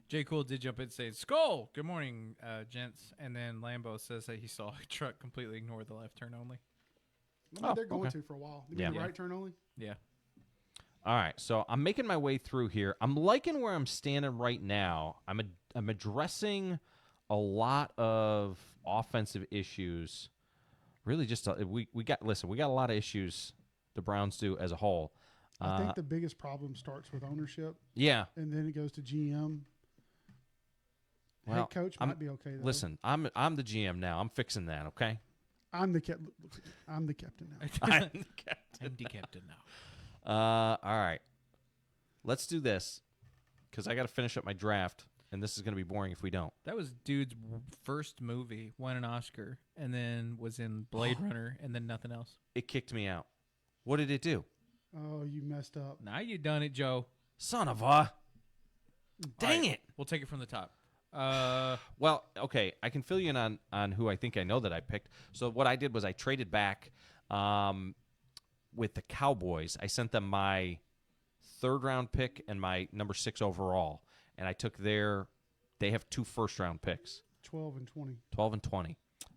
J. Cool did jump in and say, "Skull, good morning, gents." And then Lambo says that he saw a truck completely ignore the left turn only. Well, they're going to for a while. They do the right turn only? Yeah. All right, so I'm making my way through here. I'm liking where I'm standing right now. I'm addressing a lot of offensive issues. Really, just we got a lot of issues. The Browns do as a whole. I think the biggest problem starts with ownership. Yeah, and then it goes to GM. Well, head coach might be okay though. Listen, I'm the GM now. I'm fixing that. Okay. I'm the captain now. I'm the captain now. All right. Let's do this because I got to finish up my draft, and this is going to be boring if we don't. That was dude's first movie, won an Oscar, and then was in Blade Runner, and then nothing else. It kicked me out. What did it do? Oh, you messed up. Now you done it, Joe. Son of a. Dang it. We'll take it from the top. Well, okay, I can fill you in on who I think I know that I picked. So what I did was I traded back with the Cowboys. I sent them my 3rd-round pick and my number 6 overall, and I took they have 2 first-round picks. 12 and 20. 12 and 20.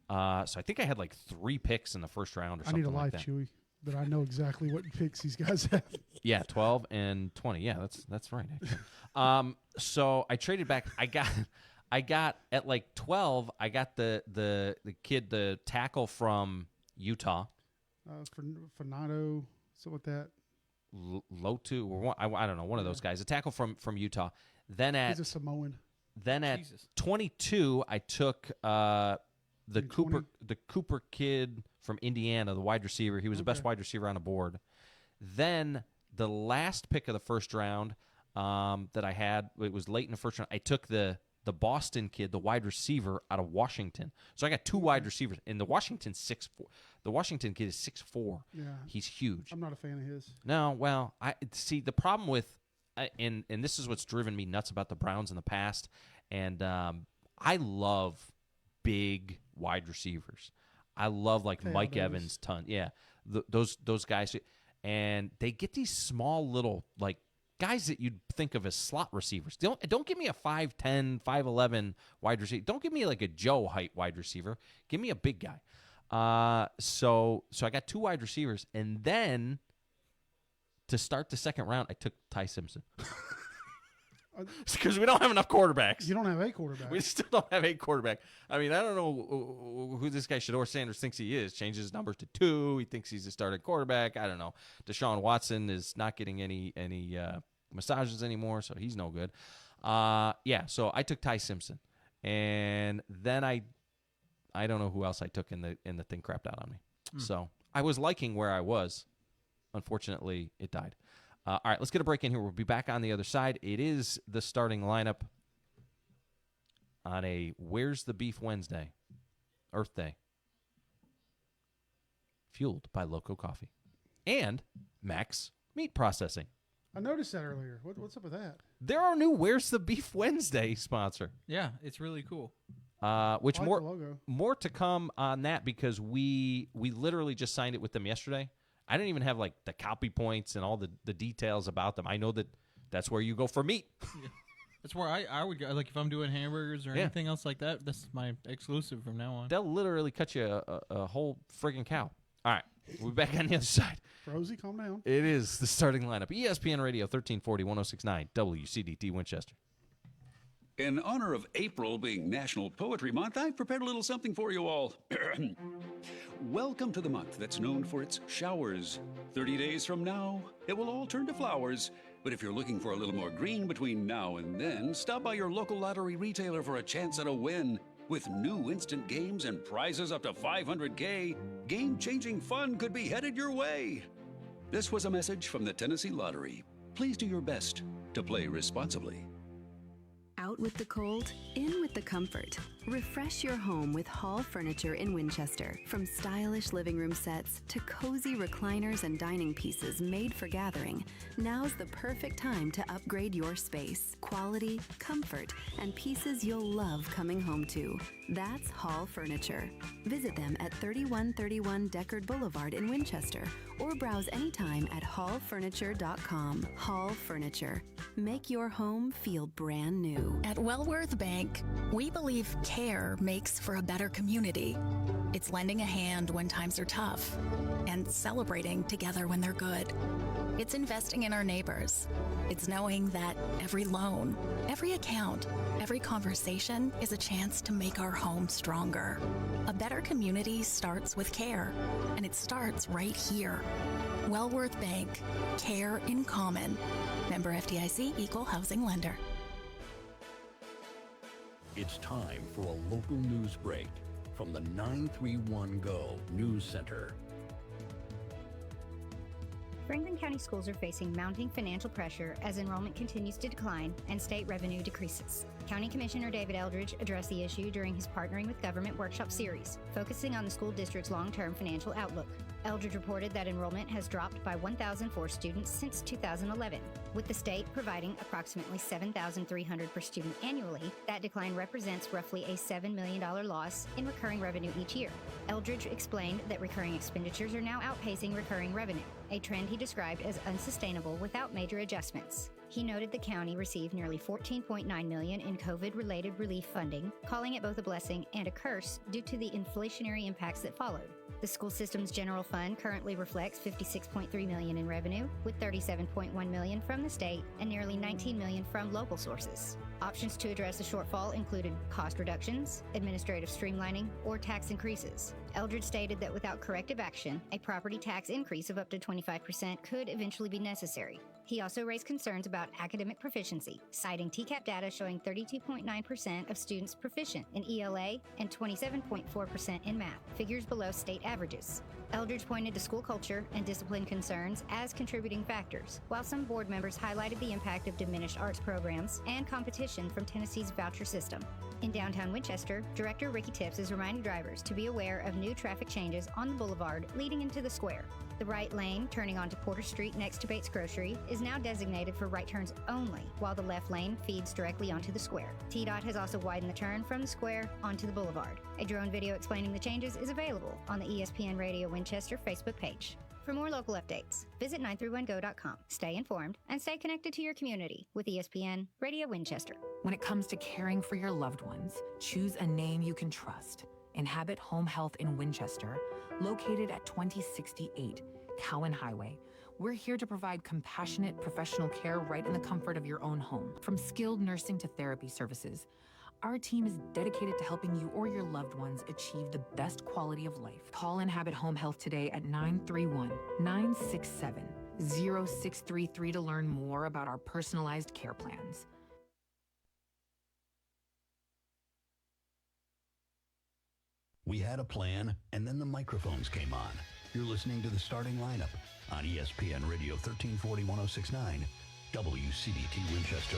So I think I had like 3 picks in the first round or something like that. I need a life, Chewy, but I know exactly what picks these guys have. Yeah, 12 and 20. Yeah, that's right, actually. So I traded back. I got at like 12. I got the kid, the tackle from Utah. Fernando, something like that. Lotu, or I don't know, one of those guys. A tackle from Utah. Then he's a Samoan. Then at 22, I took the Cooper kid from Indiana, the wide receiver. He was the best wide receiver on the board. Then the last pick of the first round that I had, it was late in the first round. I took the Boston kid, the wide receiver out of Washington. So I got 2 wide receivers, and the Washington 6'4". The Washington kid is 6'4". Yeah, he's huge. I'm not a fan of his. No, well, I see the problem with, and this is what's driven me nuts about the Browns in the past. And I love big wide receivers. I love like Mike Evans, yeah, those guys, and they get these small little like guys that you'd think of as slot receivers. Don't give me a 5'10", 5'11" wide receiver. Don't give me like a Joe height wide receiver. Give me a big guy. So I got 2 wide receivers, and then to start the 2nd round, I took Ty Simpson. Because we don't have enough quarterbacks. You don't have a quarterback. We still don't have a quarterback. I mean, I don't know who this guy Shedeur Sanders thinks he is. Changes his numbers to 2. He thinks he's a starting quarterback. I don't know. Deshaun Watson is not getting any massages anymore, so he's no good. So I took Ty Simpson, and then I don't know who else I took in the thing crapped out on me. So I was liking where I was. Unfortunately, it died. All right, let's get a break in here. We'll be back on the other side. It is the starting lineup on a Where's the Beef Wednesday, Earth Day, fueled by Loco Coffee and Max Meat Processing. I noticed that earlier. What's up with that? They're our new Where's the Beef Wednesday sponsor. Yeah, it's really cool. Which I like the logo. More to come on that because we literally just signed it with them yesterday. I didn't even have like the copy points and all the details about them. I know that's where you go for meat. That's where I would go. Like if I'm doing hamburgers or anything else like that, that's my exclusive from now on. They'll literally cut you a whole friggin' cow. All right, we'll be back on the other side. Rosie, calm down. It is the starting lineup. ESPN Radio 1340, 1069, WCDT Winchester. In honor of April being National Poetry Month, I've prepared a little something for you all. Welcome to the month that's known for its showers. 30 days from now, it will all turn to flowers. But if you're looking for a little more green between now and then, stop by your local lottery retailer for a chance at a win. With new instant games and prizes up to $500K, game-changing fun could be headed your way. This was a message from the Tennessee Lottery. Please do your best to play responsibly. Out with the cold, in with the comfort. Refresh your home with Hall Furniture in Winchester. From stylish living room sets to cozy recliners and dining pieces made for gathering, now's the perfect time to upgrade your space. Quality, comfort, and pieces you'll love coming home to. That's Hall Furniture. Visit them at 3131 Deckard Boulevard in Winchester or browse anytime at hallfurniture.com. Hall Furniture. Make your home feel brand new. At Wellworth Bank, we believe care makes for a better community. It's lending a hand when times are tough and celebrating together when they're good. It's investing in our neighbors. It's knowing that every loan, every account, every conversation is a chance to make our home stronger. A better community starts with care, and it starts right here. Wellworth Bank. Care in common. Member FDIC, Equal Housing Lender. It's time for a local news break from the 931 Go News Center. Franklin County schools are facing mounting financial pressure as enrollment continues to decline and state revenue decreases. County Commissioner David Eldridge addressed the issue during his Partnering with Government workshop series, focusing on the school district's long-term financial outlook. Eldridge reported that enrollment has dropped by 1,004 students since 2011. With the state providing approximately $7,300 per student annually, that decline represents roughly a $7 million loss in recurring revenue each year. Eldridge explained that recurring expenditures are now outpacing recurring revenue, a trend he described as unsustainable without major adjustments. He noted the county received nearly $14.9 million in COVID-related relief funding, calling it both a blessing and a curse due to the inflationary impacts that followed. The school system's general fund currently reflects $56.3 million in revenue, with $37.1 million from the state and nearly $19 million from local sources. Options to address the shortfall included cost reductions, administrative streamlining, or tax increases. Eldridge stated that without corrective action, a property tax increase of up to 25% could eventually be necessary. He also raised concerns about academic proficiency, citing TCAP data showing 32.9% of students proficient in ELA and 27.4% in math, figures below state averages. Eldridge pointed to school culture and discipline concerns as contributing factors, while some board members highlighted the impact of diminished arts programs and competition from Tennessee's voucher system. In downtown Winchester, Director Ricky Tips is reminding drivers to be aware of new traffic changes on the boulevard leading into the square. The right lane, turning onto Porter Street next to Bates Grocery, is now designated for right turns only, while the left lane feeds directly onto the square. TDOT has also widened the turn from the square onto the boulevard. A drone video explaining the changes is available on the ESPN Radio Winchester Facebook page. For more local updates, visit 931go.com. Stay informed and stay connected to your community with ESPN Radio Winchester. When it comes to caring for your loved ones, choose a name you can trust. Inhabit Home Health in Winchester, located at 2068 Cowan Highway. We're here to provide compassionate professional care right in the comfort of your own home. From skilled nursing to therapy services, our team is dedicated to helping you or your loved ones achieve the best quality of life. Call Inhabit Home Health today at 931-967-0633 to learn more about our personalized care plans. We had a plan, and then the microphones came on. You're listening to the starting lineup on ESPN Radio 1340 1069, WCDT Winchester.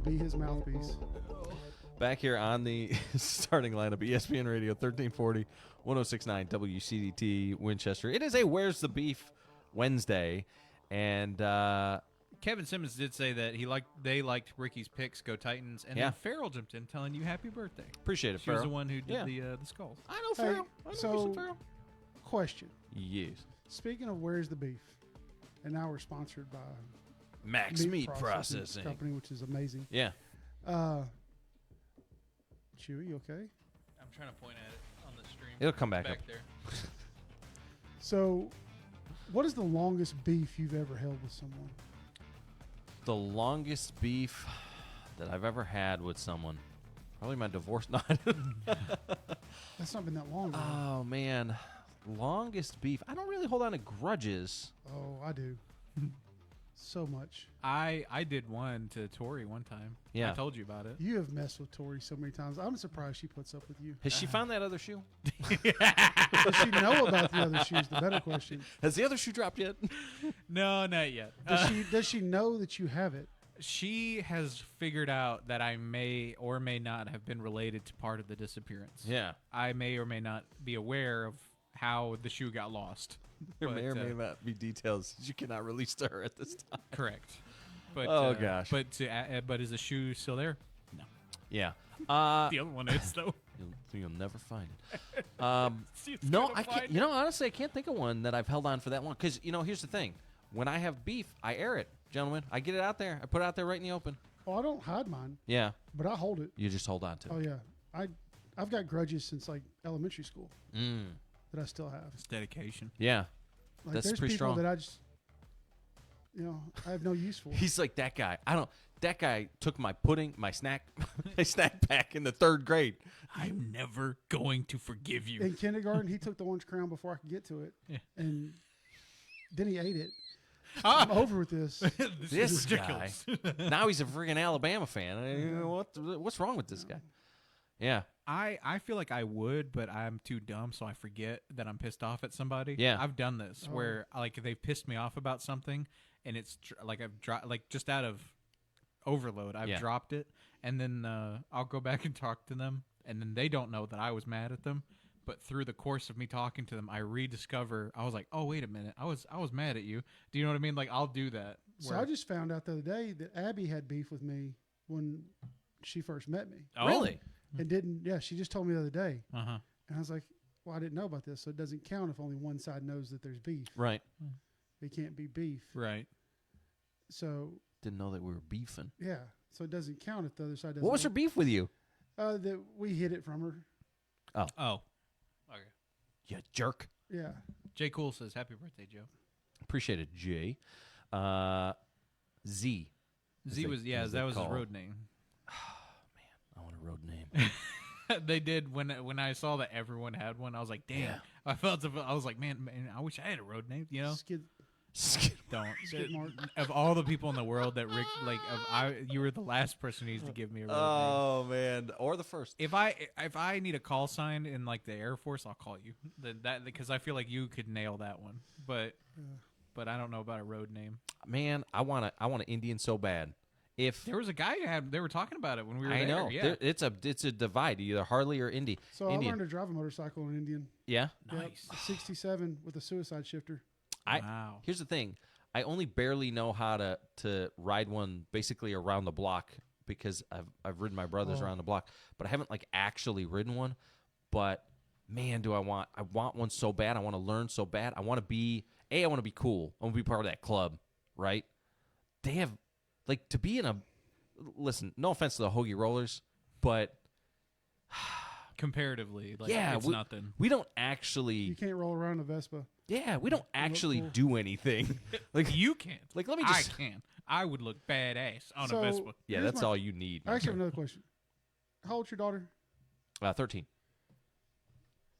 and be his mouthpiece. Back here on the starting lineup, ESPN Radio 1340, 1069 WCDT Winchester. It is a Where's the Beef Wednesday, and Kevin Simmons did say that they liked Ricky's picks, Go Titans, and then Farrell jumped in telling you happy birthday. Appreciate it, She was Farrell. the one who did the skulls. I know Farrell. I know so, Farrell. Question. Yes. Speaking of Where's the Beef, and now we're sponsored by Max Meat Processing Company, which is amazing. Yeah. Chewy, you okay? I'm trying to point at it on the stream. It'll come back back up. there. So, what is the longest beef you've ever held with someone? The longest beef that I've ever had with someone. Probably my divorce. No. That's not been that long. Oh, man. Longest beef. I don't really hold on to grudges. Oh, I do. So much. I did one to Tori one time. Yeah. I told you about it. You have messed with Tori so many times. I'm surprised she puts up with you. Has she found that other shoe? Does she know about the other shoes? The better question. Has the other shoe dropped yet? No, not yet. Does she know that you have it? She has figured out that I may or may not have been related to part of the disappearance. Yeah. I may or may not be aware of how the shoe got lost. There But, may or may not be details you cannot release to her at this time. Correct. But, oh, gosh. But is the shoe still there? No. Yeah. The other one is, though. You'll never find it. She's No, gonna I can't. find You know, honestly, I can't think of one that I've held on for that long. Because, here's the thing. When I have beef, I air it, gentlemen. I get it out there. I put it out there right in the open. Oh, I don't hide mine. Yeah. But I hold it. You just hold on to it. Oh, yeah. I've got grudges since, like, elementary school that I still have. It's dedication. Yeah. Like, That's there's pretty people strong. that I just, I have no use for. He's like that guy. That guy took my snack pack in the 3rd grade. I'm never going to forgive you. In kindergarten, he took the orange crown before I could get to it. Yeah. And then he ate it. I'm over with this. This is ridiculous. Guy. Now he's a freaking Alabama fan. What's wrong with this guy? Yeah. I feel like I would, but I'm too dumb, so I forget that I'm pissed off at somebody. Yeah. I've done this where like they've pissed me off about something, and it's like I've dropped just out of overload. I've dropped it, and then I'll go back and talk to them, and then they don't know that I was mad at them. But through the course of me talking to them, I rediscover I was like, oh wait a minute, I was mad at you. Do you know what I mean? Like I'll do that. So I just found out the other day that Abby had beef with me when she first met me. Oh. Really? And didn't, she just told me the other day. Uh-huh. And I was like, well, I didn't know about this, so it doesn't count if only one side knows that there's beef. Right. It can't be beef. Right. So. Didn't know that we were beefing. Yeah. So it doesn't count if the other side doesn't What was know. her beef with you? That we hid it from her. Oh. Oh. Okay. You jerk. Yeah. Jay Cool says, happy birthday, Joe. Appreciate it, Jay. Z. Z was, that was his road name. I want a road name. They did when I saw that everyone had one. I was like, damn. Yeah. I was like, man, I wish I had a road name. You know, Skid don't. Mark. Of all the people in the world that Rick, you were the last person who needs to give me a road name. Oh man, or the first. If I need a call sign in like the Air Force, I'll call you. Because I feel like you could nail that one. But I don't know about a road name. Man, I want an Indian so bad. If there was a guy they were talking about it when we were I there. know. Yeah. It's a divide, either Harley or Indy. So Indian. I learned to drive a motorcycle in Indian. Yeah. Nice. Yep, 67 with a suicide shifter. Wow. Here's the thing. I only barely know how to ride one basically around the block because I've ridden my brothers around the block, but I haven't like actually ridden one. But man, I want one so bad. I want to learn so bad. I want to be cool. I want to be part of that club, right? They have like to be in a listen, no offense to the Hoagie Rollers, but comparatively, like it's nothing. We don't actually. You can't roll around a Vespa. Yeah, we don't actually cool. do anything. Like you can't. Like let me just. I can. I would look badass on So, a Vespa. Yeah, that's all you need. I actually have another question. How old's your daughter? 13.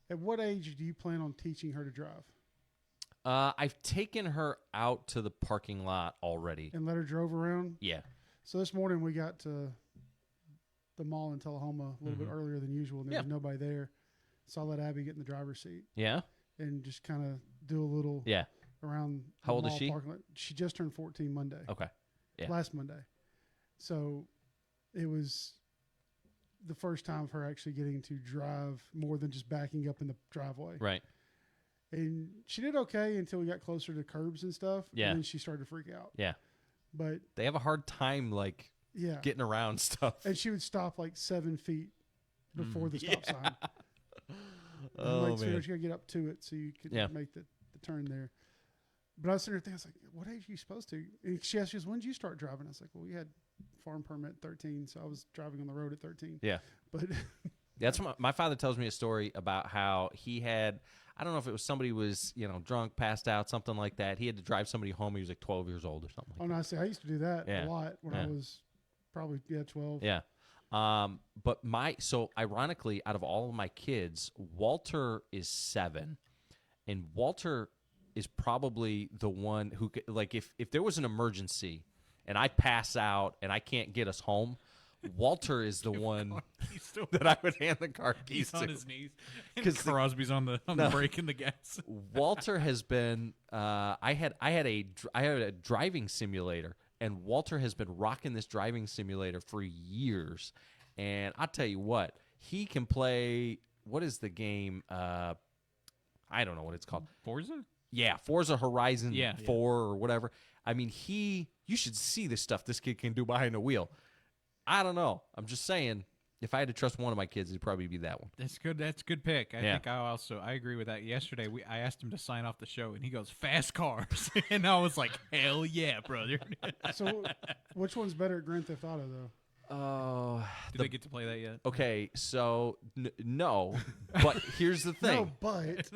At what age do you plan on teaching her to drive? I've taken her out to the parking lot already. And let her drove around? Yeah. So this morning we got to the mall in Tullahoma a little bit earlier than usual, and there was nobody there. So I let Abby get in the driver's seat. Yeah? And just kind of do a little around How the old is mall she? parking lot. She just turned 14 Monday. Okay. Yeah. Last Monday. So it was the first time of her actually getting to drive more than just backing up in the driveway. Right. And she did okay until we got closer to curbs and stuff. Yeah. And then she started to freak out. Yeah. But they have a hard time, like, getting around stuff. And she would stop like 7 feet before the stop sign. Oh, so man. you got to get up to it so you could make the turn there. But I was sitting there thinking, I was like, what age are you supposed to? And she asked, when did you start driving? I was like, well, we had farm permit at 13, so I was driving on the road at 13. Yeah. But that's what my father tells me a story about how he had, I don't know if it was somebody was, drunk, passed out, something like that. He had to drive somebody home. He was like 12 years old or something like no, I see. I used to do that Yeah. a lot when I was probably 12. Yeah. But so ironically, out of all of my kids, Walter is 7, and Walter is probably the one who, like, if there was an emergency and I pass out and I can't get us home, Walter is the one that I would hand the car keys He's on to. his knees. And Crosby's on the brake and the gas. Walter has been. I had a driving simulator, and Walter has been rocking this driving simulator for years. And I'll tell you what, he can play. What is the game? I don't know what it's called. Forza? Yeah, Forza Horizon 4 Yeah. or whatever. I mean, you should see the stuff this kid can do behind the wheel. I don't know. I'm just saying, if I had to trust one of my kids, it'd probably be that one. That's good. That's a good pick. I Yeah. think I agree with that. Yesterday, I asked him to sign off the show, and he goes, "Fast cars," and I was like, "Hell yeah, brother!" So, which one's better at Grand Theft Auto, though? Oh, Did they get to play that yet? Okay, so no, but here's the thing. No, but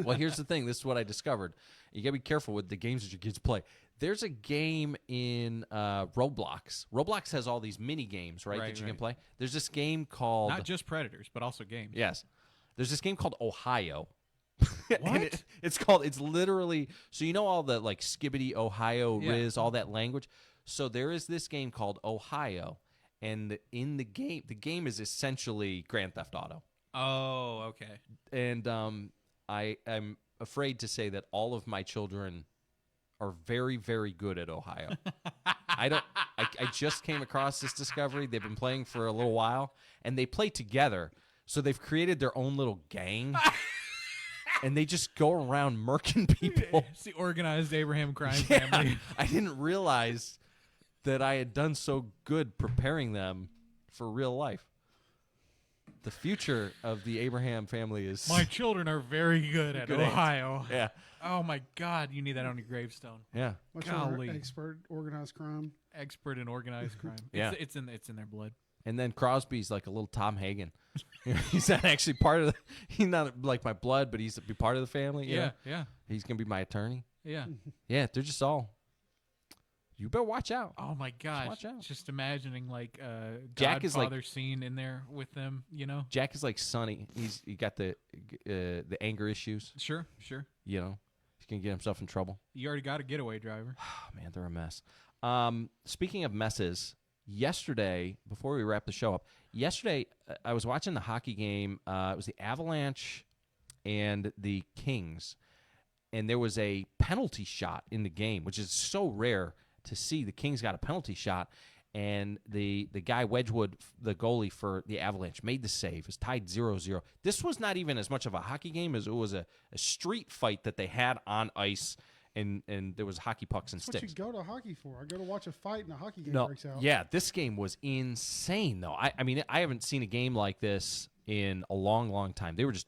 Well, here's the thing. This is what I discovered. You gotta be careful with the games that your kids play. There's a game in Roblox. Roblox has all these mini games, right, that you can play. There's this game called Not just Predators, but also games. Yes. There's this game called Ohio. What? And it's literally, so you know all the like Skibbity, Ohio, Yeah. Riz, all that language. So there is this game called Ohio, and in the game is essentially Grand Theft Auto. Oh, okay. And I am afraid to say that all of my children are very, very good at Ohio. I just came across this discovery. They've been playing for a little while, and they play together. So they've created their own little gang, and they just go around murking people. It's the organized Abraham crime family. I didn't realize that I had done so good preparing them for real life. The future of the Abraham family is... My children are very good at Good age. Ohio. Yeah. Oh my God, you need that on your gravestone. Yeah. What's your Golly. expert organized crime? Expert in organized crime. Yeah. It's in their blood. And then Crosby's like a little Tom Hagen. He's not actually part of he's not like my blood, but he's to be part of the family. you Yeah, know? yeah. He's going to be my attorney. Yeah. Yeah, they're just all, you better watch out. Oh my gosh. watch out. Just imagining like Jack is like- Godfather scene in there with them, you know? Jack is like Sonny. He got the anger issues. Sure. You know, he's going to get himself in trouble. You already got a getaway driver. Oh, man, they're a mess. Speaking of messes, yesterday, before we wrap the show up, I was watching the hockey game. It was the Avalanche and the Kings, and there was a penalty shot in the game, which is so rare to see. The Kings got a penalty shot, and the guy Wedgwood, the goalie for the Avalanche, made the save. It was tied 0-0. This was not even as much of a hockey game as it was a street fight that they had on ice, and there was hockey pucks and That's what sticks. you go to hockey for. I go to watch a fight and a hockey game No, breaks out. yeah, this game was insane, though. I mean, I haven't seen a game like this in a long, long time. They were just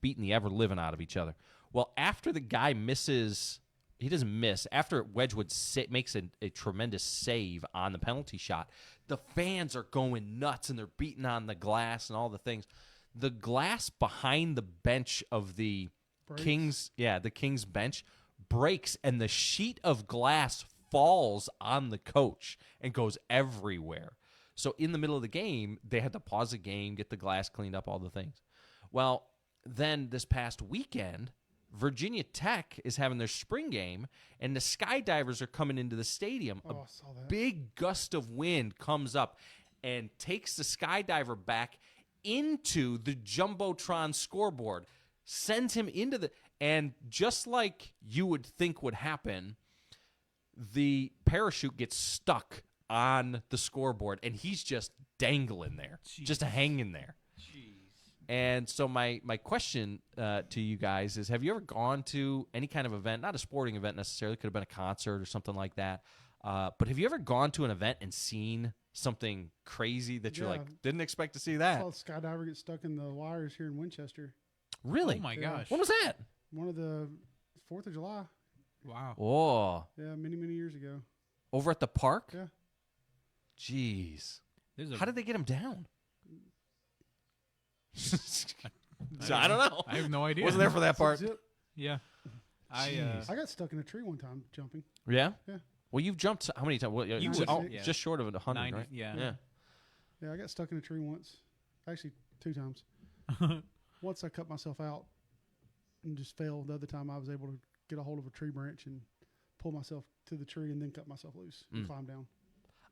beating the ever-living out of each other. Well, after the guy misses, he doesn't miss. After Wedgwood makes a tremendous save on the penalty shot, the fans are going nuts, and they're beating on the glass and all the things. The glass behind the bench of the Kings, the Kings bench, breaks, and the sheet of glass falls on the coach and goes everywhere. So in the middle of the game, they had to pause the game, get the glass cleaned up, all the things. Well, then this past weekend, Virginia Tech is having their spring game, and the skydivers are coming into the stadium. Oh, I saw that. Big gust of wind comes up and takes the skydiver back into the Jumbotron scoreboard, sends him into the... And just like you would think would happen, the parachute gets stuck on the scoreboard, and he's just dangling there, just hanging there. And so my question to you guys is, have you ever gone to any kind of event, not a sporting event necessarily, could have been a concert or something like that, but have you ever gone to an event and seen something crazy that you're like, didn't expect to see that? I saw a skydiver get stuck in the wires here in Winchester. Really? Oh, my gosh. When was that? One of the 4th of July. Wow. Oh. Yeah, many years ago. Over at the park? Yeah. Jeez. How did they get him down? I don't know. I have no idea. Wasn't there for that part. Yeah. I got stuck in a tree one time jumping. Yeah? Yeah. Well, you've jumped how many times? Well, just short of 100, 90, right? Yeah. Yeah, I got stuck in a tree once. Actually, 2 times. Once I cut myself out and just fell. The other time I was able to get a hold of a tree branch and pull myself to the tree and then cut myself loose and climb down.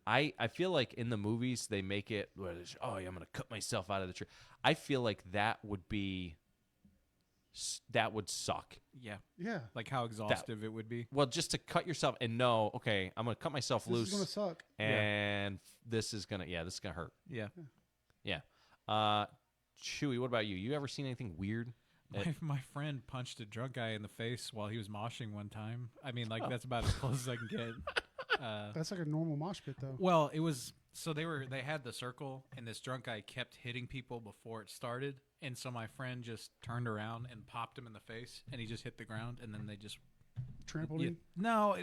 I feel like in the movies they make it, I'm going to cut myself out of the tree. I feel like that would suck. Yeah. Yeah. Like how exhaustive it would be. Well, just to cut yourself and know, okay, I'm going to cut myself loose. This is going to suck. And this is going to hurt. Yeah. Yeah. Chewy, what about you? You ever seen anything weird? My friend punched a drunk guy in the face while he was moshing one time. I mean, like, that's about as close as I can get. That's like a normal mosh pit, though. Well, it was so they had the circle, and this drunk guy kept hitting people before it started, and so my friend just turned around and popped him in the face, and he just hit the ground, and then they just trampled him. No,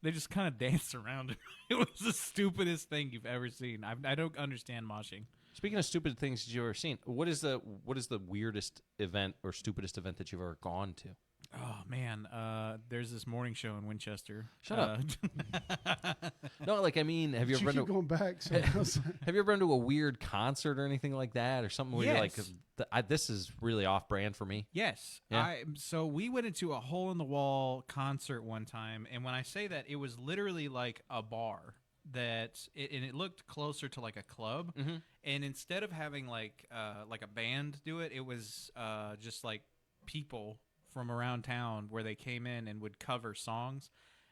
they just kind of danced around him. It was the stupidest thing you've ever seen. I don't understand moshing. Speaking of stupid things you've ever seen, what is the weirdest event or stupidest event that you've ever gone to? Oh man, there's this morning show in Winchester. Shut up. No, like, I mean, have you ever been to going back? So have you ever been to a weird concert or anything like that, or something where you're like, this is really off-brand for me? Yes. Yeah. So we went into a hole-in-the-wall concert one time, and when I say that, it was literally like a bar and it looked closer to like a club, and instead of having like a band do it, it was just like people from around town where they came in and would cover songs.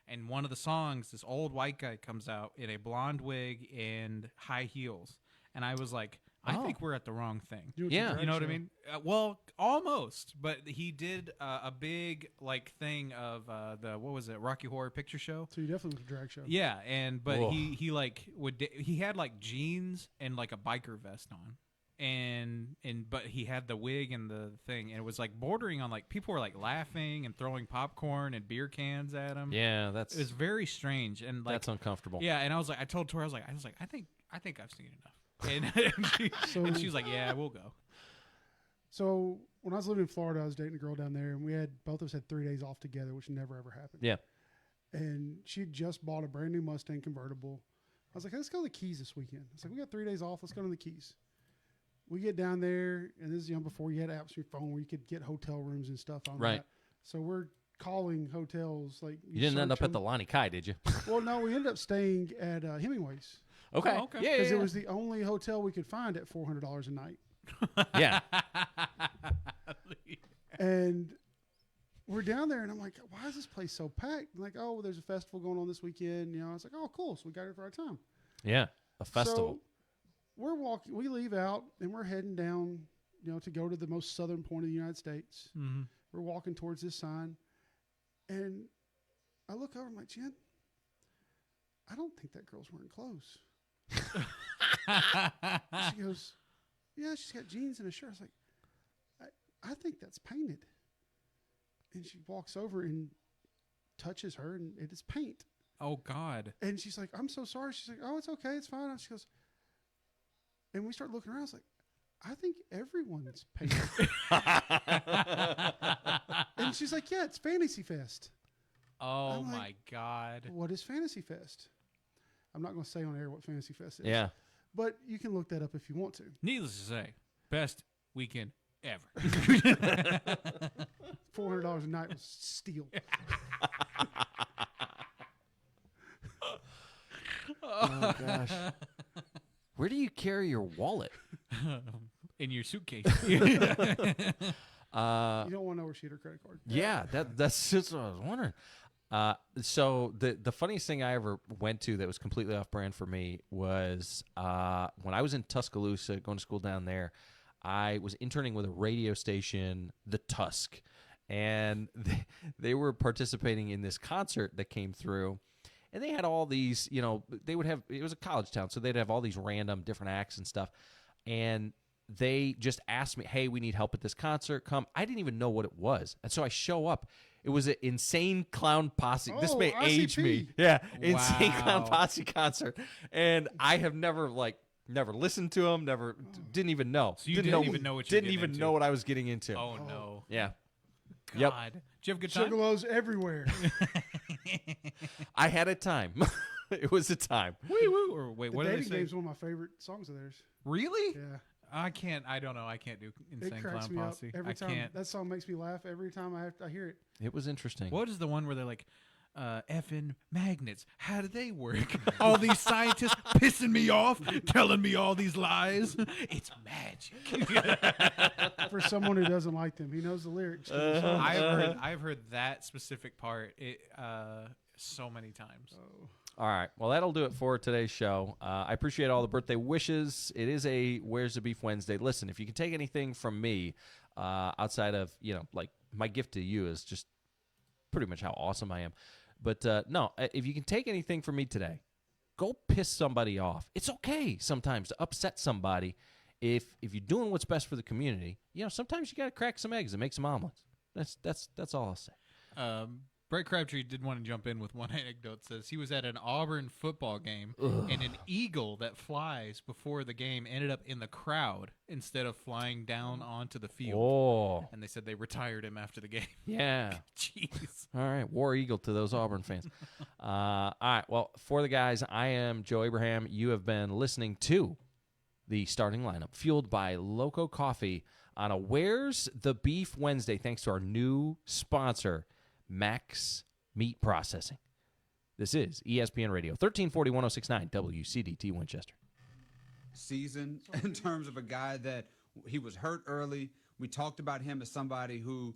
And one of the songs, this old white guy comes out in a blonde wig and high heels. And I was like, I think we're at the wrong thing. You know what I mean? Well, almost. But he did a big like thing of what was it, Rocky Horror Picture Show? So you definitely went to a drag show. Yeah, but he like he had like jeans and like a biker vest on. But he had the wig and the thing, and it was like bordering on like people were like laughing and throwing popcorn and beer cans at him. Yeah, it was very strange and like that's uncomfortable. Yeah, and I told Tori, I was like, I think I've seen enough, and she was like, yeah, we'll go. So when I was living in Florida, I was dating a girl down there, and both of us had 3 days off together, which never ever happened. Yeah, and she had just bought a brand new Mustang convertible. I was like, hey, let's go to the Keys this weekend. I was like, we got 3 days off. Let's go to the Keys. We get down there, and this is before you had apps on your phone where you could get hotel rooms and stuff on that. So we're calling hotels. Like you didn't end up at the Lonnie Kai, did you? Well, no, we ended up staying at Hemingway's. Okay. Yeah, because it was the only hotel we could find at $400 a night. Yeah. And we're down there, and I'm like, why is this place so packed? I'm like, oh, there's a festival going on this weekend. I was like, oh, cool. So we got here for our time. Yeah, a festival. So we're walking. We leave out, and we're heading down, to go to the most southern point of the United States. Mm-hmm. We're walking towards this sign, and I look over. I'm like, Jen, I don't think that girl's wearing clothes. She goes, yeah, she's got jeans and a shirt. I was like, I think that's painted. And she walks over and touches her, and it is paint. Oh, God. And she's like, I'm so sorry. She's like, oh, it's okay. It's fine. She goes, and we start looking around. I was like, I think everyone's painted. And she's like, yeah, it's Fantasy Fest. Oh, my God. What is Fantasy Fest? I'm not going to say on air what Fantasy Fest is. Yeah. But you can look that up if you want to. Needless to say, best weekend ever. $400 a night was steal. Oh, gosh. Where do you carry your wallet? In your suitcase. You don't want to know where she had her credit card. Yeah, that's just what I was wondering. So the funniest thing I ever went to that was completely off brand for me was when I was in Tuscaloosa going to school down there. I was interning with a radio station, The Tusk, and they were participating in this concert that came through, and they had all these, they would have, it was a college town, so they'd have all these random different acts and stuff, and they just asked me, hey, we need help at this concert, come. I didn't even know what it was, and so I show up. It was an Insane Clown Posse. This may age me. Yeah, Insane Clown Posse concert, and I have never listened to them, didn't even know. So you didn't even know what you were didn't even into. know what I was getting into. Oh, no. Yeah. God. Yep. Did you have a good time? Juggalos everywhere. I had a time. It was a time. Woo-woo. Or wait, what The did they Dating say? Game's one of my favorite songs of theirs. Really? Yeah. I don't know. I can't do Insane It cracks Clown me up Posse. every time. Can't. That song makes me laugh every time I hear it. It was interesting. What is the one where they're like, effing magnets? How do they work? All these scientists pissing me off, telling me all these lies. It's magic. For someone who doesn't like them, he knows the lyrics. To the song. I've heard that specific part so many times. All right. Well, that'll do it for today's show. I appreciate all the birthday wishes. It is a Where's the Beef Wednesday. Listen, if you can take anything from me outside of, like my gift to you is just pretty much how awesome I am. But no, if you can take anything from me today, go piss somebody off. It's okay sometimes to upset somebody if you're doing what's best for the community. Sometimes you got to crack some eggs and make some omelets. That's all I'll say. Brett Crabtree did want to jump in with one anecdote. Says he was at an Auburn football game, and an eagle that flies before the game ended up in the crowd instead of flying down onto the field. Oh. And they said they retired him after the game. Yeah. Jeez. All right. War Eagle to those Auburn fans. All right. Well, for the guys, I am Joe Abraham. You have been listening to the starting lineup, fueled by Loco Coffee on a Where's the Beef Wednesday, thanks to our new sponsor, Max Meat Processing. This is ESPN Radio, 1340 1069 WCDT Winchester. Season in terms of a guy that he was hurt early. We talked about him as somebody who,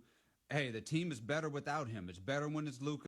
hey, the team is better without him. It's better when it's Luka.